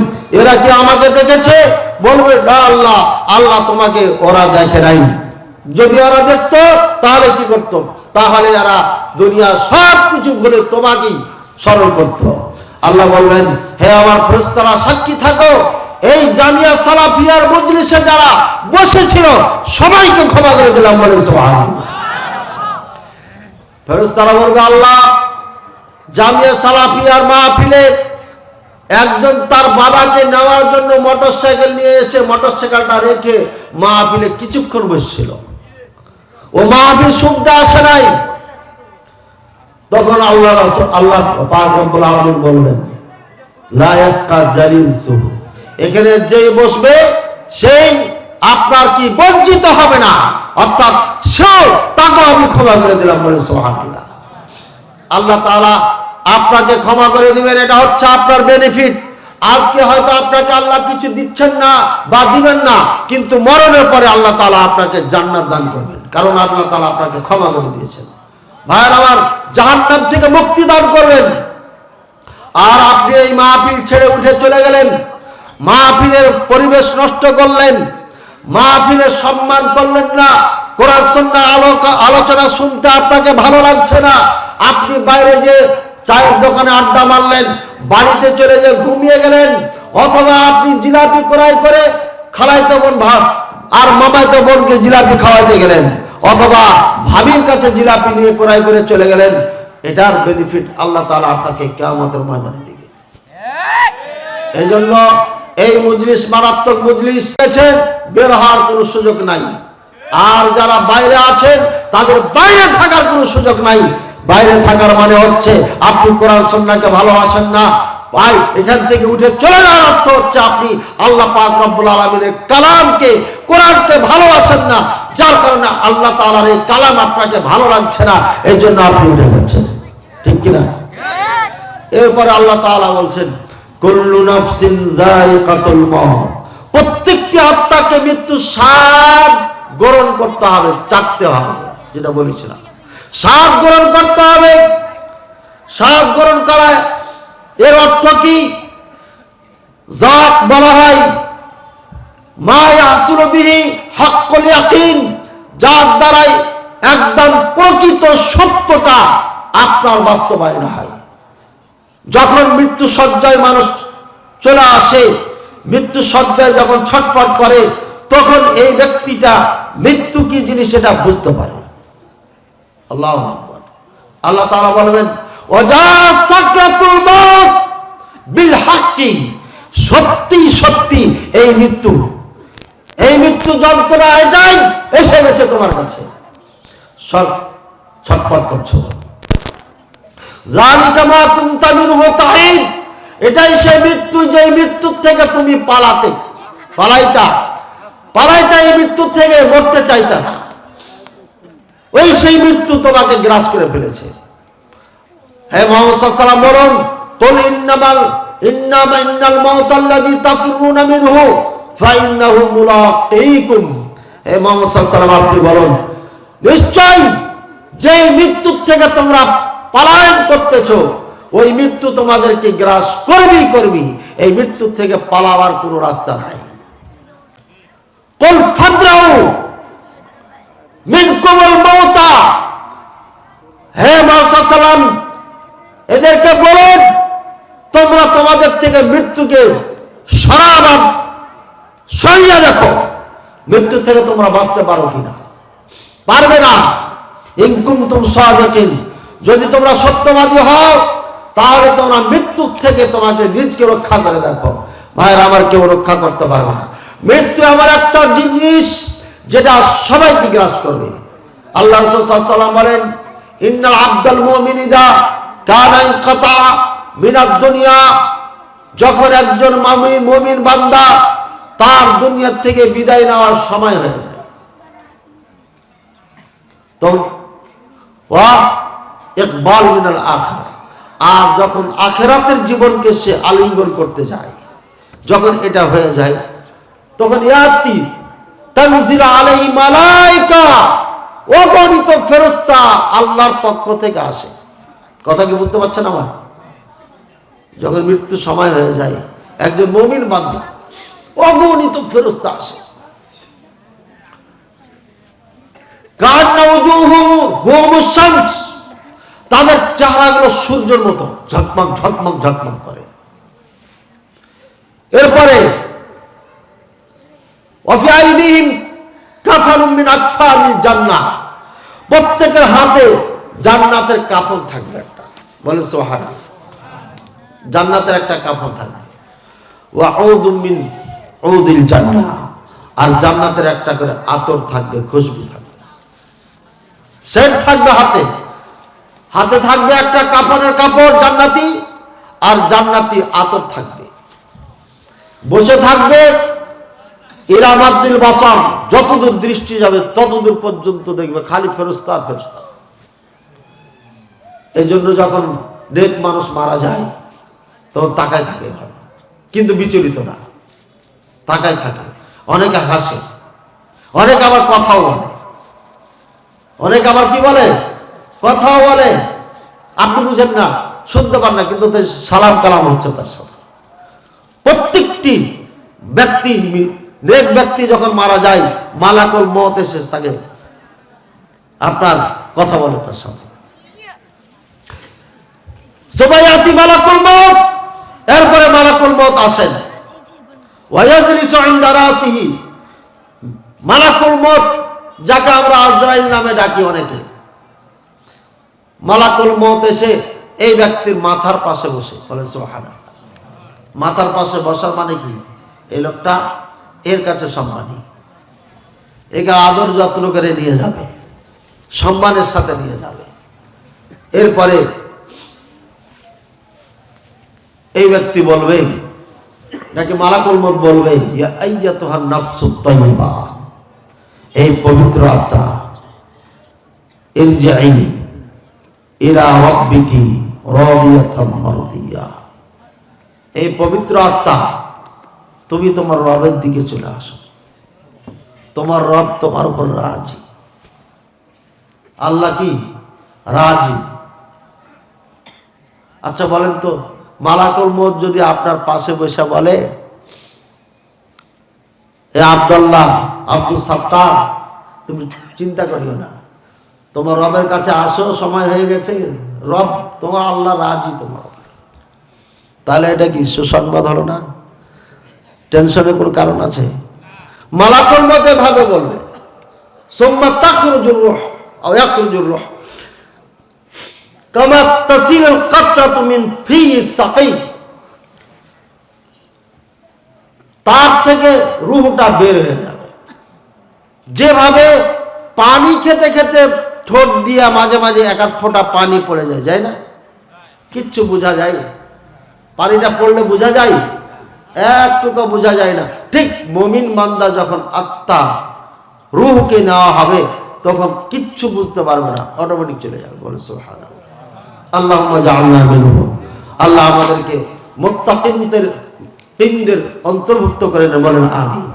এরা কি আমাকে দেখেছে? বলবে না আল্লাহ, আল্লাহ তোমাকে ওরা দেখে নাই। যদি ওরা দেখতো তাহলে কি করত? তাহলে এরা দুনিয়া সব কিছু ভুলে তোমাকেই স্মরণ করত। আল্লাহ বলবেন, হে আমার ফেরেশতারা, সাক্ষী থাকো, এই জামিয়া সালাফিয়ার মজলিসে যারা বসেছিল সবাইকে ক্ষমা করে দিলাম, বলেন সুবহানাল্লাহ। ফেরেশতারা বলবে, আল্লাহ, জামিয়া সালাফিয়ার মাহফিলে একজন তার বাবাকে নেওয়ার জন্য মোটরসাইকেল নিয়ে এসে মোটরসাইকেলটা রেখে মাহফিলে কিছুক্ষণ বসছিল, ও মাহফিল শুনতে আসে নাই। তখন আল্লাহ পাক রব্বুল আলামিন বলবেন, লা ইয়াসকা জালিসুহু, এখানে যেই বসবে সেই আপনার কি বঞ্চিত হবে না, অর্থাৎ সেও তাকে আমি ক্ষমা করে দিলাম, বলে সুবহানাল্লাহ। আল্লাহ তাআলা আপনাকে ক্ষমা করে দিবেন, এটা হচ্ছে আপনার বেনিফিট। আজকে হয়তো আপনাকে আল্লাহ কিছু দিচ্ছেন না বা দিবেন না, কিন্তু মরণের পরে আল্লাহ তাআলা আপনাকে জান্নাত দান করবেন, কারণ আল্লাহ তাআলা আপনাকে ক্ষমা করে দিয়েছেন। ভাইয়ের আমার, জাহান্নাম থেকে মুক্তি দান করবেন। আর আপনি এই মাহফিল ছেড়ে উঠে চলে গেলেন, মাহফিলের পরিবেশ নষ্ট করলেন, মাহফিলের সম্মান করলেন না, কোরআন সুন্নাহ আলোচনা শুনতে আপনাকে ভালো লাগছে না, আপনি বাইরে যে চায়ের দোকানে আড্ডা মারলেন, বাড়িতে চলে যে ঘুমিয়ে গেলেন, অথবা আপনি জিলাপি ক্রয় করে খালাইতে বোন আর মামাইতে বোনকে জিলাপি খাওয়াইতে গেলেন, অথবা ভাবির কাছে জিলাপি নিয়ে ক্রয় করে চলে গেলেন, এটার বেনিফিট আল্লাহ তাআলা আপনাকে কিয়ামতের ময়দানে দিবে। এই জন্য এই মজলিস মারাত্মক মজলিস, বের হওয়ার কোনো সুযোগ নাই। আর যারা বাইরে আছেন তাদের বাইরে থাকার কোনো সুযোগ নাই। বাইরে থাকার মানে হচ্ছে আপনি কোরআন সুন্নাহকে ভালোবাসেন না, ভাই এখান থেকে উঠে চলে যাওয়ার অর্থ হচ্ছে আপনি আল্লাহ পাক রব্বুল আলামিনের কালামকে, কোরআনকে ভালোবাসেন না, যার কারণে আল্লাহ তাআলার এই কালাম আপনাকে ভালো লাগছে না, এই জন্য আপনি উঠে যাচ্ছেন, ঠিক কিনা? এরপরে আল্লাহ তাআলা বলছেন, কুল্লু নাফসিন যায়িকাতুল মাউত, প্রত্যেকটি আত্মাকে মৃত্যুর স্বাদ গ্রহণ করতে হবে, চাখতে হবে। যেটা বলেছিলাম, স্বাদ গ্রহণ করতে হবে। স্বাদ গ্রহণ করা এর অর্থ কি? যাক বলা হয় মা ইয়াহসুলু বিহি হাক্কুল ইয়াকিন, যার দ্বারাই একদম প্রকৃত সত্যটা আপনার বাস্তবায়ন হয়। যখন মৃত্যু শয্যায় মানুষ চলে আসে, মৃত্যু শয্যায় যখন ছটফট করে, তখন এই ব্যক্তিটা মৃত্যু কি জিনিস এটা বুঝতে পারে। আল্লাহু আকবার। আল্লাহ তাআলা বলবেন ওয়াজা সাকরাতুল মাউত বিল হাক্কি, সত্যি সত্যি এই মৃত্যু যন্ত্রণা এটাই এসে গেছে তোমার কাছে, সব ছটফট করছো। যালিকা মা কুনতা মিনহু তাহিদ, এটাই সেই মৃত্যু যে মৃত্যুর থেকে তুমি পালাইতা এই মৃত্যুর থেকে মরতে চাইতা না, ওই সেই মৃত্যু তোমাকে গ্রাস করে ফেলেছে। হে মুহাম্মদ সাল্লাল্লাহু আলাইহি ওয়াসাল্লাম বলুন, কুল ইন্নাল মাউতাল্লাযী তাফিরুনা মিনহু ফাইন্নাহু মুলাকীকুম। হে মুহাম্মদ সাল্লাল্লাহু আলাইহি ওয়াসাল্লাম আপনি বলুন, নিশ্চয় যে মৃত্যুর থেকে তোমরা পলায়ন করতেছো ওই মৃত্যু তোমাদেরকে গ্রাস করবি, এই মৃত্যুর থেকে পালাবার কোনো রাস্তা নাই। কুল ফাদরাউ মিনকুমুল মাউতা, হে মুহাম্মদ সাল্লাল্লাহু আলাইহি ওয়াসাল্লাম এদেরকে বলুন তোমরা তোমাদের থেকে মৃত্যুকে সরিয়ে দেখো, মৃত্যু থেকে তোমরা বাঁচতে পারো কিনা, পারবে না। ইন কুনতুম সাদিকিন, যদি তোমরা সত্যবাদী হও তাহলে তোমরা মৃত্যুর থেকে তোমাকে নিজকে রক্ষা করে দেখো। ভাইরা আমার, কেউ রক্ষা করতে পারবে না। মৃত্যু আমার একটা জিনিস যেটা সবাইকে গ্রাস করবে। আল্লাহ রাসূল সাল্লাল্লাহু আলাইহি ওয়াসাল্লাম বলেন, ইন্নাল আবদাল মুমিন ইযা কানা ইনকাতা মিনাদ দুনিয়া, যখন একজন মুমিন বান্দা তার দুনিয়া থেকে বিদায় নেওয়ার সময় হয়ে যায়, তখন ওয়া ইকবাল মিনাল আখিরা, আর যখন আখিরাতের জীবনকে সে আলিঙ্গন করতে যায়, যখন এটা হয়ে যায় তখন ইয়াতি তানজিল আলাইহি মালায়েকা, অগণিত ফেরেশতা আল্লাহর পক্ষ থেকে আসে। কথা কি বুঝতে পারছেন আমার? যখন মৃত্যু সময় হয়ে যায় একজন মুমিন বান্দা, অগণিত ফেরেশতা আসে। কান্না উজুহুহুম শামস, তাদের চেহারাগুলো সূর্যের মতো ঝকমক ঝকমক ঝকমক করে। এরপরে ওয়াফি আইদিহিম কাফানুম মিন আকফানিল জান্নাহ, প্রত্যেকের হাতে জান্নাতের কাফন থাকবে একটা, বলেন সুবহানাল্লাহ। জান্নাতের একটা কাফন থাকবে। ওয়া উদুম মিন উদিল জান্নাহ, আর জান্নাতের একটা করে আতর থাকবে, খুশবু থাকবে, সেন্ট থাকবে হাতে থাকবে একটা কাফনের কাপড় জান্নাতি, আর জান্নাতি আতর থাকবে। বসে থাকবে ইলা মাদ্দিল বাসার, যতদূর দৃষ্টি যাবে ততদূর পর্যন্ত দেখবে খালি ফেরেশতা আর ফেরেশতা। এই জন্য যখন নেক মানুষ মারা যায় তখন তাকায় থাকে ভাবে, কিন্তু বিচলিত না, তাকায় থাকে। অনেকে হাসে, অনেকে আবার কথাও বলে, অনেকে আবার কি বলে, কথাও বলে। আপনি বুঝেন না, শুনতে পান না, কিন্তু সালাম কালাম হচ্ছে তার সাথে। প্রত্যেকটি ব্যক্তি, নেক ব্যক্তি যখন মারা যায় মালাকুল মউত এসে তাকে আপনার কথা বলে তার সাথে। সুবায়াতি মালাকুল মউত, এরপরে মালাকুল মউত আসেন। ওয়ায়াজলিসু ইনদা রাসিহি, মালাকুল মউত যাকে আমরা আজরাইল নামে ডাকি অনেকে, মালাকুল মউত এসে এই ব্যক্তির মাথার পাশে বসে, বলে সুবহানাল্লাহ। মাথার পাশে বসার মানে কি, এই লোকটা এর কাছে সম্মানী, একে আদর যত্ন করে নিয়ে যাবে, সম্মানের সাথে নিয়ে যাবে। এরপরে এই ব্যক্তি বলবে, নাকি মালাকুল মউত বলবে, ইয়া আইয়াতুহান নাফসুত তাইয়্যিবা, এই পবিত্র আত্মা, ইরজিই ইলা রাব্বিকি রাদিয়াতাম মারদিয়া, এই পবিত্র আত্মা তুমি তোমার রবের দিকে চলে আসো, তোমার রব তোমার উপর রাজি। আল্লাহ কি রাজি? আচ্ছা বলেন তো, মালাকুল মউত যদি আপনার পাশে বসে বলে, এ আব্দুল্লাহ, আব্দুল সাত্তার, তুমি চিন্তা করিও না, তোমার রবের কাছে আসো, সময় হয়ে গেছে, রব তোমার আল্লাহ রাজি তোমার। তাহলে এটা কি সুসংবাদ হলো না? টেনশনের কোনো কারণ আছে? মালাকুল মউত ভাবে বলবে, সুম্মা তাখরুজুর রূহ আও ইয়াখরুজুর রূহ, কামা তাসিলুল কাতরাতু মিন ফি সাকি, তার থেকে রূহটা বের হয়ে যাবে। যেভাবে পানি খেতে খেতে ঠোঁট দিয়া মাঝে মাঝে এক আধ ফোঁটা পানি পড়ে যায়, যায় না? কিচ্ছু বোঝা যায়? পানিটা পড়লে বোঝা যায়? একটুকু বোঝা যায় না। ঠিক মুমিন বান্দা যখন আত্মা রূহকে নেওয়া হবে তখন কিচ্ছু বুঝতে পারবে না, অটোমেটিক চলে যাবে। বলে সুবহানাল্লাহ। আল্লাহুম্মা জাআলনা মিনহুম। আল্লাহ আমাদেরকে মুত্তাকিনদের তিনদের অন্তর্ভুক্ত করে নেন, বলেন আমিন।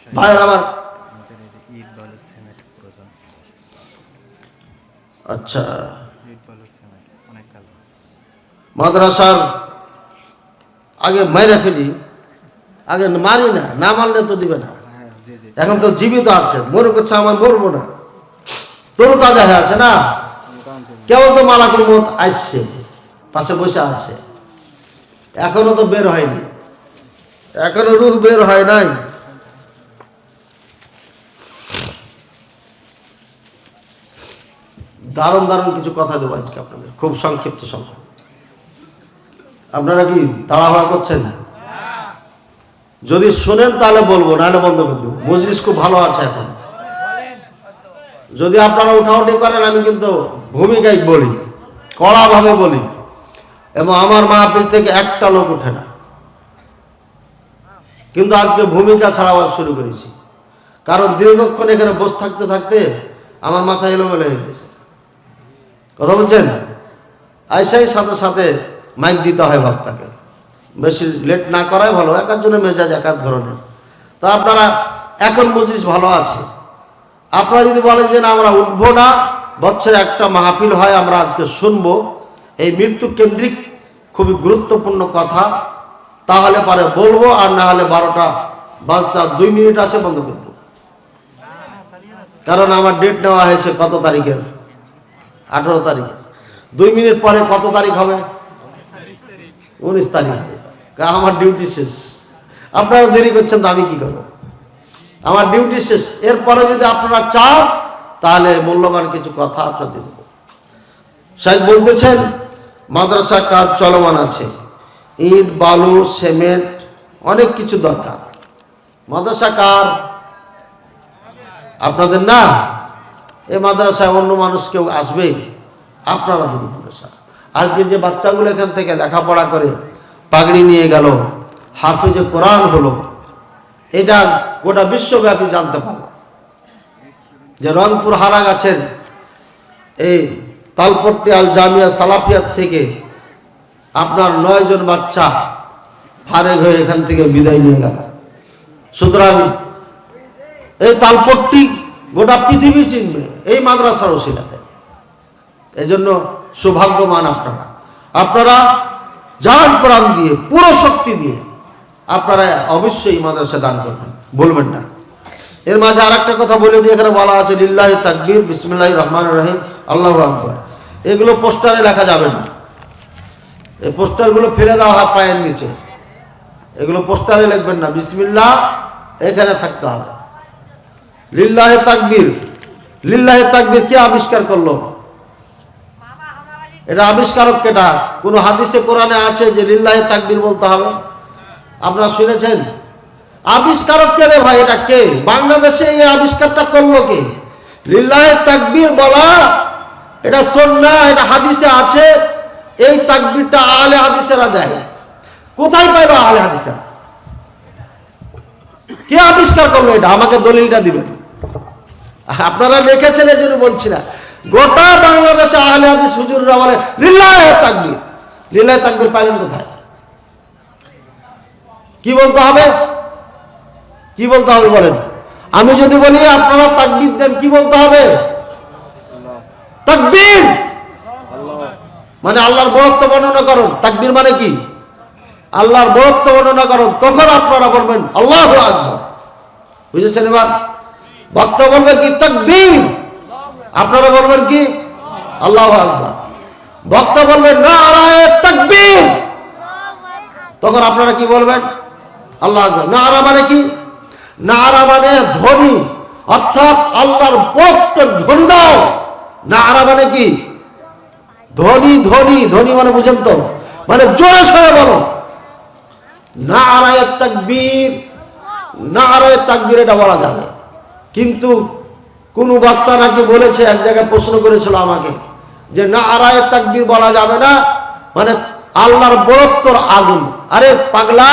ভাইয়ের আমার, আচ্ছা, মাদ্রাসার আগে মাইরা ফেলি, আগে মারি না, না মারলে তো দিবে না। এখন তো জীবিত আছে, মনে করছে আমার মরবো না, তোরও তাজা হয়ে আছে না। কেবল তো মালাকুল মউত আসছে, পাশে বসে আছে, এখনো তো বের হয়নি, এখনো রূহ বের হয় নাই। দারুণ দারুণ কিছু কথা দেবো আজকে আপনাদের, খুব সংক্ষিপ্ত সময়। আপনারা কি তাড়াহুড়া করছেন? যদি শোনেন তাহলে বলবো, নাহলে বন্ধ করে দেবো। মজলিস খুব ভালো আছে এখন। যদি আপনারা উঠাউঠি করেন আমি কিন্তু ভূমিকায় বলি, কড়াভাবে বলি, এবং আমার মাহফিল থেকে একটা লোক ওঠে না। কিন্তু আজকে ভূমিকা ছাড়াবার শুরু করেছি, কারণ দীর্ঘক্ষণ এখানে বসে থাকতে থাকতে আমার মাথা এলোমেলো হয়ে গেছে। কথা বলছেন? আইসাই সাথে সাথে মাইক দিতে হয় বক্তাকে, বেশি লেট না করাই ভালো। এক একজনের মেজাজ এক এক ধরনের। তো আপনারা এখন মজলিস ভালো আছে, আপনারা যদি বলেন যে না আমরা উঠবো না, বছরে একটা মাহফিল হয় আমরা আজকে শুনবো, এই মৃত্যু কেন্দ্রিক খুবই গুরুত্বপূর্ণ কথা, তাহলে পারে বলবো, আর না হলে 12টা বাজতে 2 মিনিট আছে, বন্ধ করে দেবো। কারণ আমার ডেট নেওয়া হয়েছে কত তারিখের? 18 তারিখে। 2 মিনিট পরে কত তারিখ হবে? 19 তারিখ। আমার ডিউটি শেষ, আপনারা দেরি করছেন তো আমি কি করবো? আমার ডিউটি শেষ। এরপরে যদি আপনারা চান তাহলে মূল্যবান কিছু কথা আপনাদের দেব। সাহেব বলতেছেন মাদ্রাসার কাজ চলমান আছে, ইট বালু সিমেন্ট অনেক কিছু দরকার। মাদ্রাসা কার? আপনাদের না? এই মাদ্রাসায় অন্য মানুষ কেউ আসবে? আপনারা দিন মাদ্রাসা। আজকে যে বাচ্চাগুলো এখান থেকে লেখাপড়া করে পাগড়ি নিয়ে গেল, হাফেজে কোরআন হলো, এটা গোটা বিশ্বব্যাপী জানতে পারলো যে রংপুর হারাগাছের এই তালপট্টি আল জামিয়া সালাফিয়াত থেকে আপনার 9 জন বাচ্চা ফারেক হয়ে এখান থেকে বিদায় নিয়ে গেল। সুতরাং এই তালপট্টি গোটা পৃথিবী চিনবে এই মাদ্রাসার ওসিলাতে। এই জন্য সৌভাগ্যবান আপনারা। আপনারা জান প্রাণ দিয়ে, পুরো শক্তি দিয়ে আপনারা অবশ্যই মাদ্রাসা দান করবেন, বলবেন না। এর মাঝে আর একটা কথা বলে দিই, এখানে বলা আছে লিল্লাহি তাকবীর, বিসমিল্লাহির রহমানির রহিম, আল্লাহু আকবার। এগুলো পোস্টারে লেখা যাবে না, এই পোস্টারগুলো ফেলে দেওয়া হয় পায়ের নিচে। এগুলো পোস্টারে লিখবেন না, বিসমিল্লাহ এখানে থাকতে হবে। লিল্লাহি তাকবীর, লিল্লাহি তাকবীর কে আবিষ্কার করলো? এটা আবিষ্কারক কেটা? কোন হাদিসে কোরআনে আছে যে লিল্লাহি তাকবীর বলতে হবে? আপনারা শুনেছেন? আবিষ্কারক কে রে ভাই? এটা কে? বাংলাদেশে এই আবিষ্কারটা করলো কে? লিল্লাহি তাকবীর বলা এটা সুন্নাহ, এটা হাদিসে আছে। এই তাকবীরটা আহলে হাদিসেরা দেয়। কোথায় পাইল আহলে হাদিসেরা? কে আবিষ্কার করলো এটা? আমাকে দলিলটা দিবেন। আপনারা লিখেছেন এই জন্য বলছি না। গোটা বাংলাদেশে আহলে হাদিস হুজুররা বলে লিল্লাহি তাকবীর। লিল্লাহি তাকবীর পাইলেন কোথায়? কি বলতে হবে? কি বলতে হবে বলেন? আমি যদি বলি আপনারা তাকবীর দেন, কি বলতে হবে? তাকবীর মানে আল্লাহর বড়ত্ব বর্ণনা করুন। তাকবীর মানে কি? আল্লাহর বড়ত্ব বর্ণনা করুন। তখন আপনারা বলবেন আল্লাহু আকবার। বুঝেছেন? এবার বক্তা বলবে কি? তাকবীর। আপনারা বলবেন কি? আল্লাহু আকবার। বক্তা বলবেন নারায়ে তাকবীর। তখন আপনারা কি বলবেন? আল্লাহু আকবার। নারা মানে কি? নারা মানে ধ্বনি, অর্থাৎ আল্লাহর বড়ত্বের ধ্বনি দাও। নারা মানে কি? ধ্বনি ধ্বনি ধ্বনি মানে বুঝেন তো, মানে জোরে সোরে বলো নারায়ে তাকবীর, নারায়ে তাকবীর এটা বলা যাবে। কিন্তু কোন বক্তা নাকি বলেছে, এক জায়গায় প্রশ্ন করেছিল আমাকে যে নারায়ে তাকবীর বলা যাবে না, মানে আল্লাহর বরত্বর আগুন। আরে পাগলা,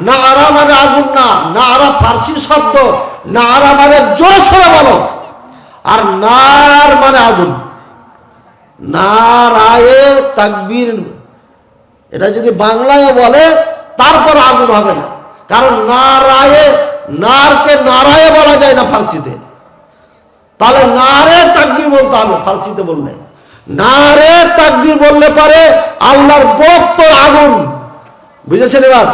নারা মানে আগুন না, নারা ফার্সি শব্দ, নারা মানে জোরে সোরে বলো, আর নার মানে আগুন। নারায়ে তাকবীর এটা যদি বাংলায় বলে তারপর আগুন হবে না, কারণ নারায়ে, নারকে নারায়ে বলা যায় না ফার্সিতে, তাহলে নারে তাকবীর বলতে হবে ফার্সিতে বললে। নারে তাকবীর বললে পারে আল্লাহর বরত্বর আগুন, বুঝেছেন এবার?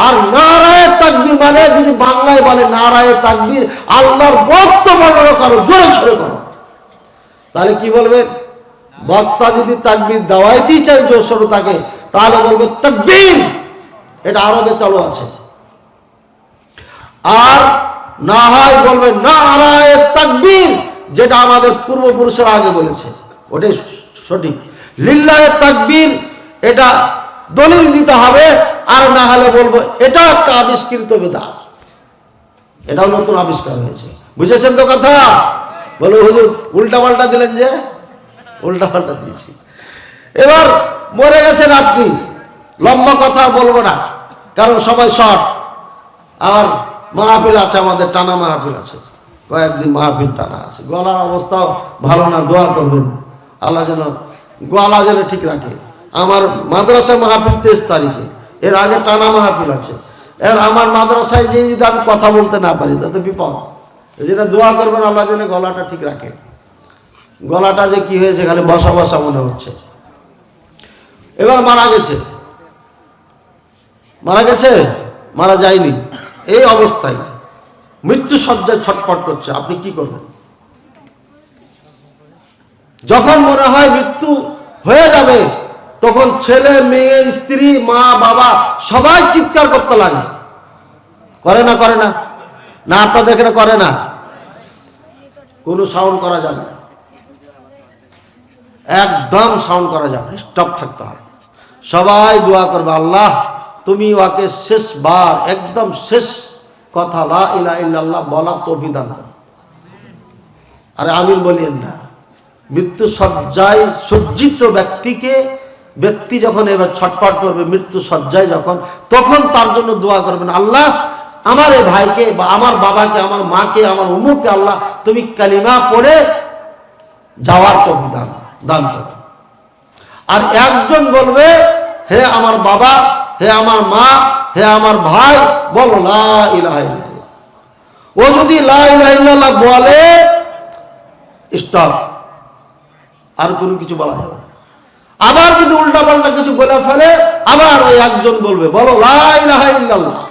আর নারায়ে তাকবীর মানে যদি বাংলায় বলে নারায়ে তাকবীর আল্লাহর বরত্ব বর্ণনা করো, জোরে সোরে করো, তাহলে কি বলবেন? বক্তা যদি তাকবীর দেওয়াইতেই চাই জোর সোরে তাকে, তাহলে বলবে তাকবীর, এটা আরবে চালু আছে। আর না হয় বলবে নারায়ে তাকবীর, যেটা আমাদের পূর্বপুরুষেরা আগে বলেছে, ওটাই সঠিক। লিল্লাহে তাকবীর এটা দলিল দিতে হবে, আর না হলে বলবো এটা একটা আবিষ্কৃত বিদআত, এটাও নতুন আবিষ্কার হয়েছে। বুঝেছেন তো কথা? বলো হুজুর উল্টা পাল্টা দিলেন যে, উল্টা পাল্টা দিয়েছি। এবার মরে গেছেন আপনি, লম্বা কথা বলবো না কারণ সবাই শর্ট, আর মাহফিল আছে, আমাদের টানা মাহফিল আছে, কয়েকদিন মাহফিল টানা আছে, গলার অবস্থাও ভালো না, দোয়া করবেন আল্লাহ যেন গলা যেন ঠিক রাখে। আমার মাদ্রাসা মাহফিল 23 তারিখে, এর আগে টানা মাহফিল আছে, এর আমার মাদ্রাসায় যে যদি আমি কথা বলতে না পারি তাতে বিপদ, যেটা দোয়া করবেন আল্লাহ যেন গলাটা ঠিক রাখে। গলাটা যে কি হয়েছে খালি বসা বসা মনে হচ্ছে। এবার মারা গেছে, মারা গেছে, মারা যায়নি, এই অবস্থায় মৃত্যু সজ্জায় ছটফট করছে, আপনি কি করবেন? যখন মনে হয় মৃত্যু হয়ে যাবে তখন ছেলে মেয়ে স্ত্রী মা বাবা সবাই চিৎকার করতে লাগে, করে না? করে না? না আপনাদের এখানে করে না? কোনো সাউন্ড করা যাবে না, একদম সাউন্ড করা যাবে না, স্টপ থাকতে হবে। সবাই দোয়া করবে আল্লাহ তুমি ওকে শেষবার একদম শেষ কথা লা ইলাহা ইল্লাল্লাহ বলার তৌফিক দান করো। আরে আমিন বলিয়েন না। মৃত্যু সজ্জায় সজ্জিত ব্যক্তি যখন এবার ছটফট করবে মৃত্যু সজ্জায় যখন, তখন তার জন্য দোয়া করবেন আল্লাহ আমার এই ভাইকে বা আমার বাবাকে, আমার মাকে, আমার অমুককে আল্লাহ তুমি কালিমা পড়ে যাওয়ার তৌফিক দান করো। আর একজন বলবে হে আমার বাবা, হে আমার মা, হে আমার ভাই, বলো লা ইলাহা ইল্লাল্লাহ। ও যদি লা ইলাহা ইল্লাল্লাহ বলে স্টপ, আর কোনো কিছু বলা যাবে না। আবার যদি উল্টা পাল্টা কিছু বলে ফেলে আবার ওই একজন বলবে বলো লা ইলাহা ইল্লাল্লাহ।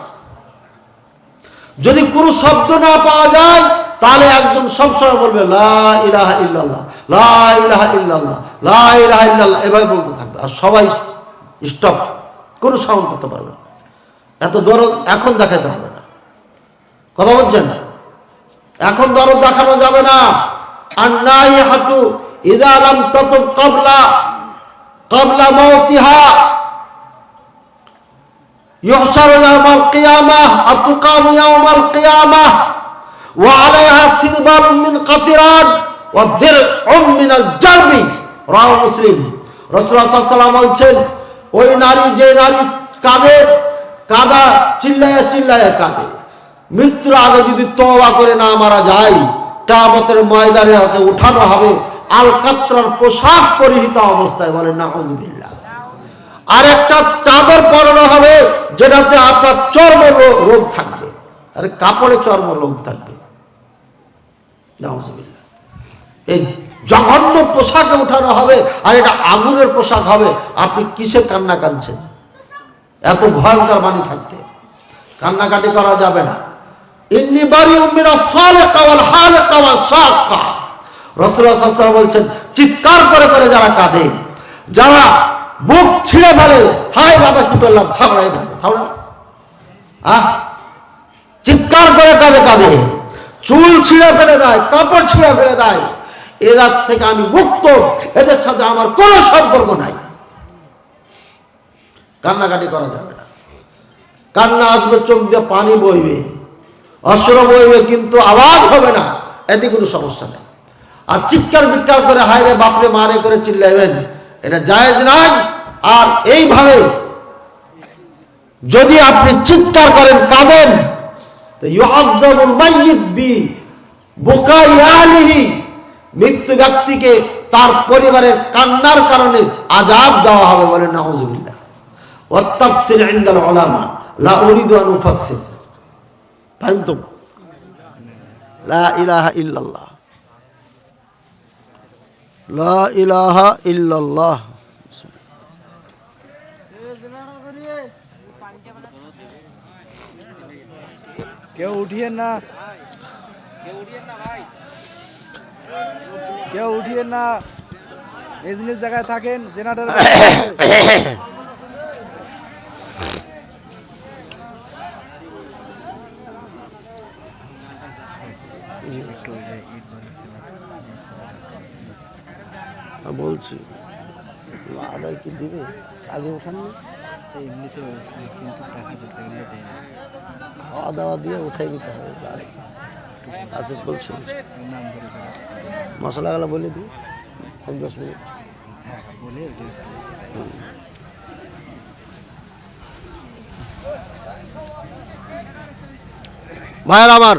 যদি কোনো শব্দ না পাওয়া যায় তাহলে একজন সবসময় বলবে লা ইলাহা ইল্লাল্লাহ, লা ইলাহা ইল্লাল্লাহ, লা ইলাহা ইল্লাল্লাহ, এভাবে বলতে থাকবে। আর সবাই স্টপ, কোনো সাউন্ড করতে পারবে না। এত দরদ এখন দেখাতে হবে না, কথা বলছেন? এখন দরদ দেখানো যাবে না। আর নাইহাতু ইযা লাম তাতুব ক্বাবলা মাউতিহা ইহশারু ইয়াওমাল কিয়ামাহ আতুকামু ইয়াওমাল কিয়ামাহ ওয়া আলাইহা সিরবালুম মিন কাতিরান ওয়া দিরউম মিনাল জারমি। রাওয়াহ মুসলিম। রাসূলুল্লাহ সাল্লাল্লাহু আলাইহি ওয়াসাল্লাম বলেছেন ওই নারী, যে নারী কাঁদা চিল্লায়া চিল্লায়া কাঁদে, মৃত্যুর আগে যদি তওবা করে না মারা যায় কিয়ামতের ময়দানে ওকে উঠানো হবে আলকাত্রার পোশাক পরিহিত অবস্থায়, বলেন নাউযুবিল্লাহ। আর একটা চাদর পরানো হবে যেটাতে আপনার চর্ম রোগ থাকবে, আরে কাপড়ে চর্ম রোগ থাকবে, নাউযুবিল্লাহ। এই জঘন্য পোশাকে উঠানো হবে, আর এটা আগুনের পোশাক হবে। আপনি কিসে কান্না কাঁদছেন? এত ভয়ঙ্কর বাণী থাকতে কান্নাকাটি করা যাবে না। ইন্নী বারিউম মিনাস সালিকা ওয়াল হালিকা ওয়াস শাক্কা। রাসূলুল্লাহ সাল্লাল্লাহু আলাইহি ওয়াসাল্লাম বলছেন চিৎকার করে করে যারা কাঁদে, যারা বুক ছিঁড়ে ফেলে, হায় বাবা কি করলাম, থামড়াই না চিৎকার করে কাঁদে, চুল ছিঁড়ে ফেলে দেয়, কাপড় ছিঁড়ে ফেলে দেয়, এ রাত থেকে আমি মুক্ত, এদের সাথে আমার কোনো সম্পর্ক নাই। কান্নাকাটি করা যাবে না। কান্না আসবে, চোখ দিয়ে পানি বইবে, অশ্রু বইবে, কিন্তু আওয়াজ হবে না, এতে কোনো সমস্যা নেই। আর চিৎকার বিৎকার করে হায় রে বাপরে মারে করে চিল্লাইবেন, এটা জায়েজ নাই। আর এইভাবে যদি আপনি চিৎকার করেন, কাঁদেন, তো ইউআযাবুল মাইয়িত বি বুকাই আলিহি, মৃত্যু ব্যক্তিকে তার পরিবারের কান্নার কারণে আযাব দেওয়া হবে। বলে নাউযুবিল্লাহ। ওয়াত তাফসীর ইনদাল উলামা লা উরিদু আন উফাসসির। ফাহমতুম? লা ইলাহা ইল্লাল্লাহ, লা ইলাহা ইল্লাল্লাহ।
কেউ উঠিয়ে না, কেউ উঠিয়ে না, নিজ নিজ জায়গায় থাকেন। জেনারেটর
বলছি আদায় কি দিবে আগে ওখানে
এমনিতে কিন্তু টাকা দিচ্ছে, এমনিতে
খাওয়া দাওয়া দিয়ে উঠাই দিতে হবে। আসিফ বলছি
নাম ধরে
মশলাগুলো বলে দিই 10 মিনিট
বলে
ভাইয়ের আমার,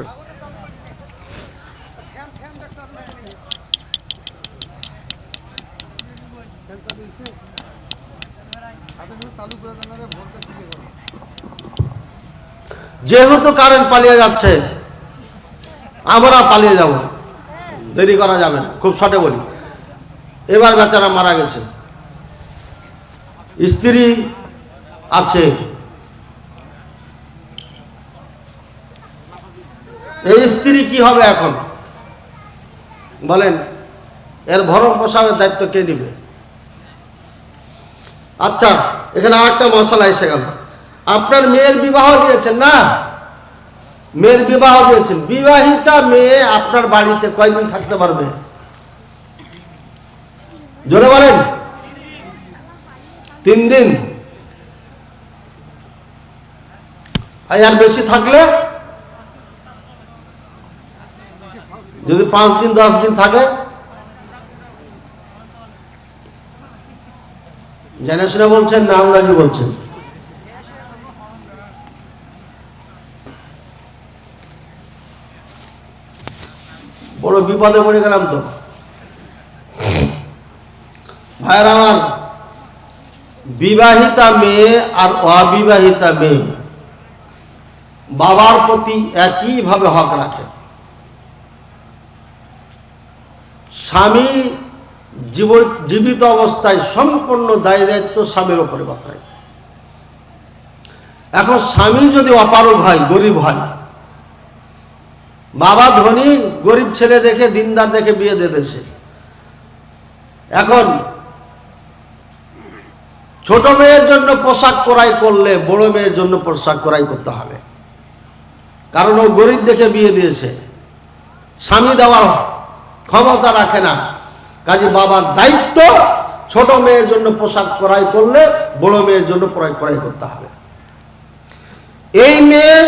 যেহেতু কারেন্ট পালিয়ে যাচ্ছে, আমরা পালিয়ে যাব, দেরি করা যাবে না। খুব শর্টে বলি, এবার বেচারা মারা গেছে, স্ত্রী আছে, এই স্ত্রী কি হবে এখন বলেন? এর ভরণ পোষণের দায়িত্ব কে নেবে? আচ্ছা, এখানে আরেকটা মশলা এসে গেল। আপনার মেয়ের বিবাহ দিয়েছেন না, মেয়ের বিবাহ দিয়েছেন, বিবাহিতা মেয়ে আপনার বাড়িতে কয়দিন থাকতে পারবে? জোরে বলেন। 3 দিন। আর বেশি থাকলে, যদি 5 দিন 10 দিন থাকে, জেনে শুনে বলছেন না আন্দাজি বলছেন? বড় বিপদে পড়ে গেলাম তো ভাইয়ের আমার। বিবাহিতা মেয়ে আর অবিবাহিতা মেয়ে বাবার প্রতি একইভাবে হক রাখে। স্বামী জীবিত অবস্থায় সম্পূর্ণ দায় দায়িত্ব স্বামীর ওপরে বর্তায়। এখন স্বামী যদি অপারগ হয়, গরিব হয়, বাবা ধনী, গরিব ছেলে দেখে, দিনদার দেখে বিয়ে দিয়ে দিয়েছে, এখন ছোট মেয়ের জন্য পোশাক ক্রয় করলে বড় মেয়ের জন্য পোশাক ক্রয় করতে হবে, কারণ ও গরিব দেখে বিয়ে দিয়েছে, স্বামী দেওয়ার ক্ষমতা রাখে না। কাজে বাবার দায়িত্ব ছোট মেয়ের জন্য পোশাক ক্রয় করলে বড় মেয়ের জন্য ক্রয় করতে হবে। এই মেয়ে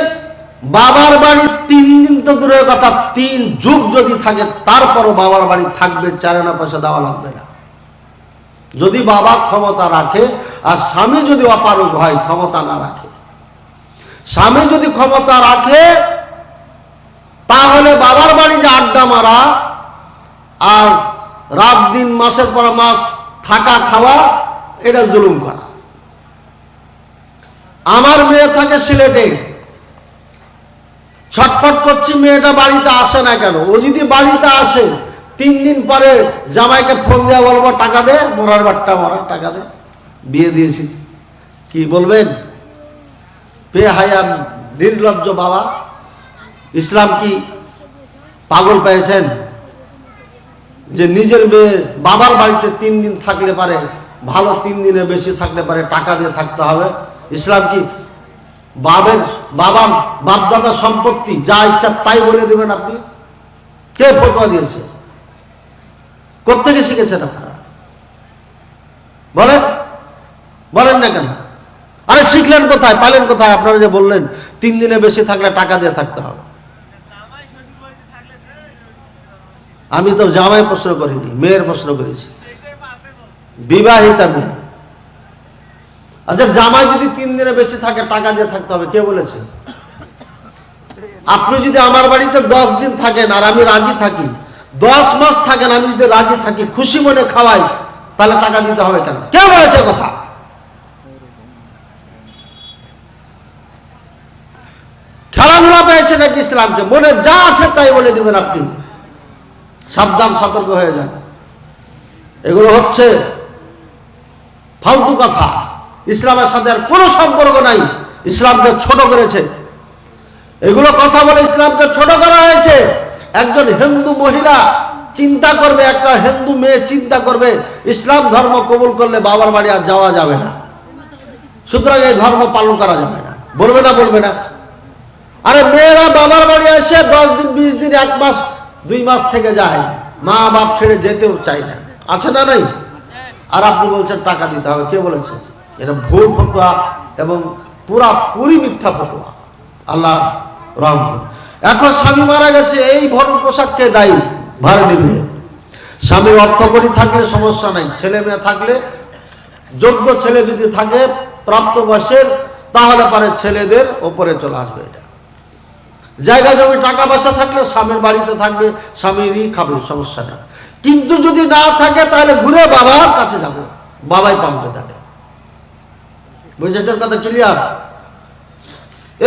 বাবার বাড়ি 3 দিন তো দূরের কথা, 3 যুগ যদি থাকে তারপরও বাবার বাড়ি থাকবে, 4 আনা পয়সা দেওয়া লাগবে না, যদি বাবা ক্ষমতা রাখে। আর স্বামী যদি অপারগ হয়, ক্ষমতা না রাখে, স্বামী যদি ক্ষমতা রাখে, তাহলে বাবার বাড়ি যে আড্ডা মারা আর রাত দিন মাসের পর মাস থাকা খাওয়া, এটা জুলুম করা। আমার মেয়ে থাকে সিলেটে, ছটফট করছি মেয়েটা বাড়িতে আসে না কেন। ও যদি বাড়িতে আসে, 3 দিন পরে জামাইকে ফোন দেওয়া বলবো টাকা দে, মরার বাট্টা মরা, টাকা দে, বিয়ে দিয়েছি। কি বলবেন? বেহায়া নির্লজ্জ বাবা। ইসলাম কি পাগল পেয়েছেন যে নিজের মেয়ে বাবার বাড়িতে 3 দিন থাকলে পারে, ভালো 3 দিনের বেশি থাকলে পারে টাকা দিয়ে থাকতে হবে? ইসলাম কি বাবার বাপদাদা সম্পত্তি যা ইচ্ছা তাই বলে দেবেন আপনি? কে ফতোয়া দিয়েছে? কোত্থেকে শিখেছেন আপনারা? বলেন, বলেন না কেন? আরে শিখলেন কোথায়, পাইলেন কোথায়? আপনারা যে বললেন 3 দিনে বেশি থাকলে টাকা দিয়ে থাকতে হবে। আমি তো জামাই প্রশ্ন করিনি, মেয়ের প্রশ্ন করেছি, বিবাহিতা মেয়ে। আচ্ছা, জামাই যদি 3 দিনে বেশি থাকে টাকা দিয়ে থাকতে হবে, কে বলেছে? আপনি যদি আমার বাড়িতে 10 দিন থাকেন আর আমি রাজি থাকি, 10 মাস থাকেন, আমি যদি রাজি থাকি, খুশি মনে খাওয়াই, তাহলে টাকা দিতে হবে কেন? কে বলেছে কথা? খেলাধুলা পেয়েছে নাকি ইসলামকে? মনে যা আছে তাই বলে দিবেন আপনি। সাবধান, সতর্ক হয়ে যান। এগুলো হচ্ছে ফালতু কথা, ইসলামের সাথে আর কোনো সম্পর্ক নাই। ইসলামকে ছোট করেছে, এগুলো কথা বলে ইসলামকে ছোট করা হয়েছে। একজন হিন্দু মহিলা চিন্তা করবে, একটা হিন্দু মেয়ে চিন্তা করবে, ইসলাম ধর্ম কবুল করলে বাবার বাড়ি আর যাওয়া যাবে না, সুতরাং এই ধর্ম পালন করা যাবে না। বলবে না? বলবে না? আরে মেয়েরা বাবার বাড়ি এসে 10 দিন, 20 দিন, 1 মাস, 2 মাস থেকে যায়, মা বাপ ছেড়ে যেতেও চায় না, আছে না নাই? আর আপনি বলছেন টাকা দিতে হবে, কে বলেছে? এটা ভুল ফতোয়া এবং পুরি মিথ্যা ফতোয়া। আল্লাহ রহম করুন। এখন স্বামী মারা গেছে, এই ভরণ পোশাককে দায়ী ভাড়া নিবে। স্বামীর অর্থকড়ি থাকলে সমস্যা নাই, ছেলে মেয়ে থাকলে, যোগ্য ছেলে যদি থাকে প্রাপ্তবয়সের, তাহলে পারে ছেলেদের ওপরে চলে আসবে। এটা জায়গা জমি টাকা পয়সা থাকলে স্বামীর বাড়িতে থাকবে, স্বামীরই খাবে, সমস্যা নেই। কিন্তু যদি না থাকে তাহলে ঘুরে বাবার কাছে যাবে, বাবাই পাবে তাকে। বুঝেছেন কথা? ক্লিয়ার?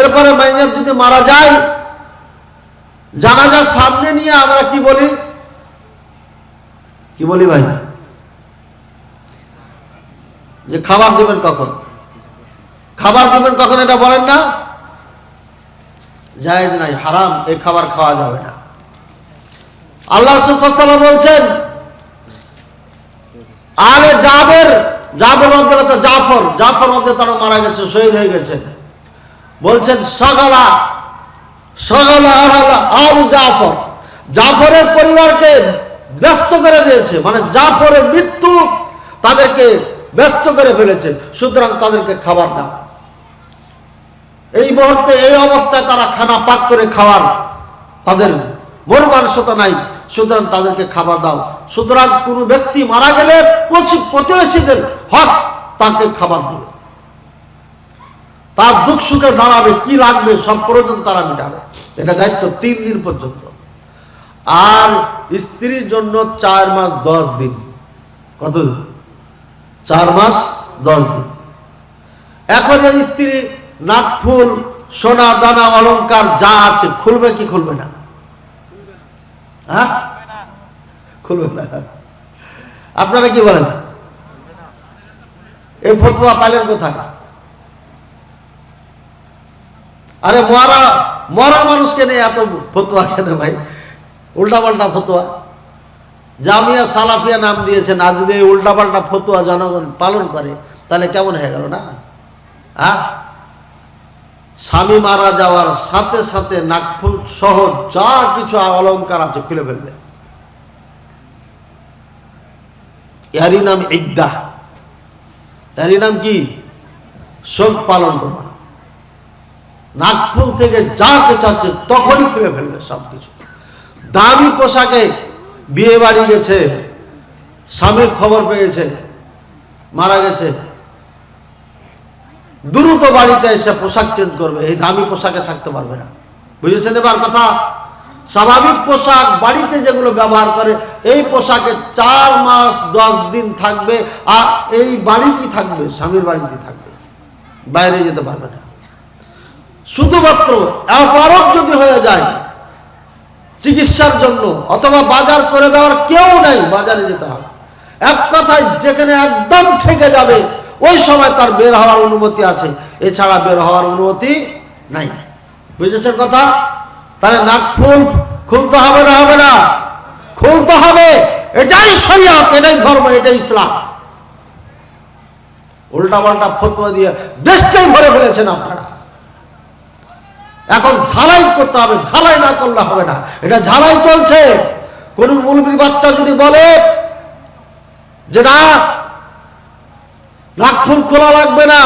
এরপরে মাইয়াত যদি মারা যায়, জানাজার সামনে নিয়ে আমরা কি বলি? কি বলি ভাই? যে খাবার দিবেন কখন, খাবার দিবেন কখন, এটা বলেন না? জায়েজ নাই, হারাম, এই খাবার খাওয়া যাবে না। আল্লাহ রাসূল সাল্লাল্লাহু আলাইহি ওয়াসাল্লাম বলছেন, আলে জাফর রাদিয়াল্লাহু মারা গেছে, শহীদ হয়ে গেছে। বলছেন সাগালা আহলা আবু জাফর, জাফরের পরিবারকে ব্যস্ত করে দিয়েছে, মানে জাফরের মৃত্যু তাদেরকে ব্যস্ত করে ফেলেছে, সুতরাং তাদেরকে খাবার দাও। এই মুহূর্তে এই অবস্থায় তারা খানা পাক করে খাওয়ার তাদের মন মানসিকতা নাই, সুতরাং তাদেরকে খাবার দাও। সুতরাং কোন ব্যক্তি মারা গেলে প্রতিবেশীদের হক, তাকে খাবার দেবে, তার দুঃখ সুখে দাঁড়াবে, কি লাগবে সব প্রয়োজন তারা মিটাবে। এটা দায়িত্ব 3 দিন পর্যন্ত। আর স্ত্রীর জন্য 4 মাস 10 দিন। কত? 4 মাস 10 দিন। এখন এই স্ত্রী নাকফুল, সোনা দানা, অলংকার যা আছে খুলবে কি খুলবে না? হ্যাঁ, খুলবে না। আপনারা কি বলেন? এই ফতোয়া পাইলেন কোথায়? আরে মরা মানুষকে নিয়ে এত ফতোয়া কেন ভাই? উল্টাপাল্টা ফতোয়া। জামিয়া সালাফিয়া নাম দিয়েছেন, আর যদি এই উল্টাপাল্টা ফতোয়া জনগণ পালন করে তাহলে কেমন হয়ে গেল না? হ্যাঁ, স্বামী মারা যাওয়ার সাথে সাথে নাকফুল সহ যা কিছু অলংকার আছে খুলে ফেলবে। এরই নাম ইদ্দা, এরই নাম কি? শোক পালন করা। নাকফুল থেকে যা কিছু আছে তখনই খুলে ফেলবে সবকিছু। দামি পোশাকে বিয়ে বাড়ি গেছে, স্বামীর খবর পেয়েছে মারা গেছে, দ্রুত বাড়িতে এসে পোশাক চেঞ্জ করবে, এই দামি পোশাকে থাকতে পারবে না। বুঝেছেন এবার কথা? স্বাভাবিক পোশাক বাড়িতে যেগুলো ব্যবহার করে, এই পোশাকে 4 মাস 10 দিন থাকবে, আর এই বাড়িতেই থাকবে, স্বামীর বাড়িতেই থাকবে, বাইরে যেতে পারবে না। শুধুমাত্র অপারগ যদি হয়ে যায় চিকিৎসার জন্য, অথবা বাজার করে দেওয়ার কেউ নাই, বাজারে যেতে হবে। এক কথায় যেখানে একদম ঠেকে যাবে ওই সময় তার বের হওয়ার অনুমতি আছে, এছাড়া বের হওয়ার অনুমতি নাই। বুঝেছেন কথা? তাহলে নাকফুল খুলতে হবে না? হবে না? খুলতে হবে। এটাই শরিয়ত, এটাই ধর্ম, এটাই ইসলাম। উল্টাপাল্টা ফতোয়া দিয়ে দেশটাই ভরে ফেলেছেন আপনারা। এখন ঝালাই করতে হবে, ঝালাই না করলে হবে না। এটা ঝালাই চলছে। কোন মৌলবীর বাচ্চা যদি বলে যে না, নাকফুল খোলা লাগবে না,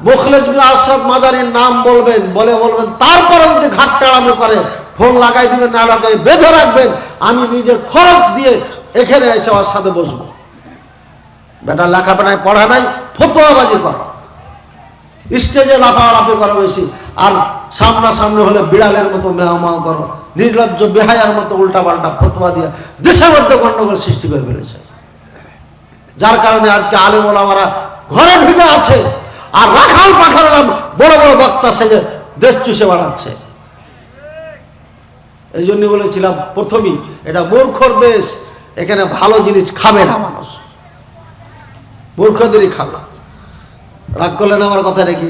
মুখলেস বিন আসাদ মাদারির নাম বলবেন, বলবেন তারপরে যদি ঘাট টাড়ানো করে ফোন লাগাই দিবেন, না লাগাই বেঁধে রাখবেন, আমি নিজের খরচ দিয়ে এখানে এসে আমার সাথে বসবো। বেটা লেখাপড়ায় পড়া নাই, ফতোয়াবাজি করো, স্টেজে লাফালাফি করো বেশি, আর সামনাসামনি হলে বিড়ালের মতো মেহামাও করো, নির্লজ্জ বেহায়ার মতো উল্টাপাল্টা ফতোয়া দিয়ে দেশের মধ্যে গণ্ডগোল সৃষ্টি করে ফেলেছে। যার কারণে আজকে আলেম ওলামারা ঘরে ঢুকে আছে, আর রাখাল পাখালেরা বড় বড় বক্তা সেজে দেশ চুষে বেড়াচ্ছে। এই জন্য বলেছিলাম প্রথমেই, এটা মূর্খর দেশ, এখানে ভালো জিনিস খাবে না মানুষ, মূর্খদেরই খাবে। রাগ করলেন আমার কথা নাকি?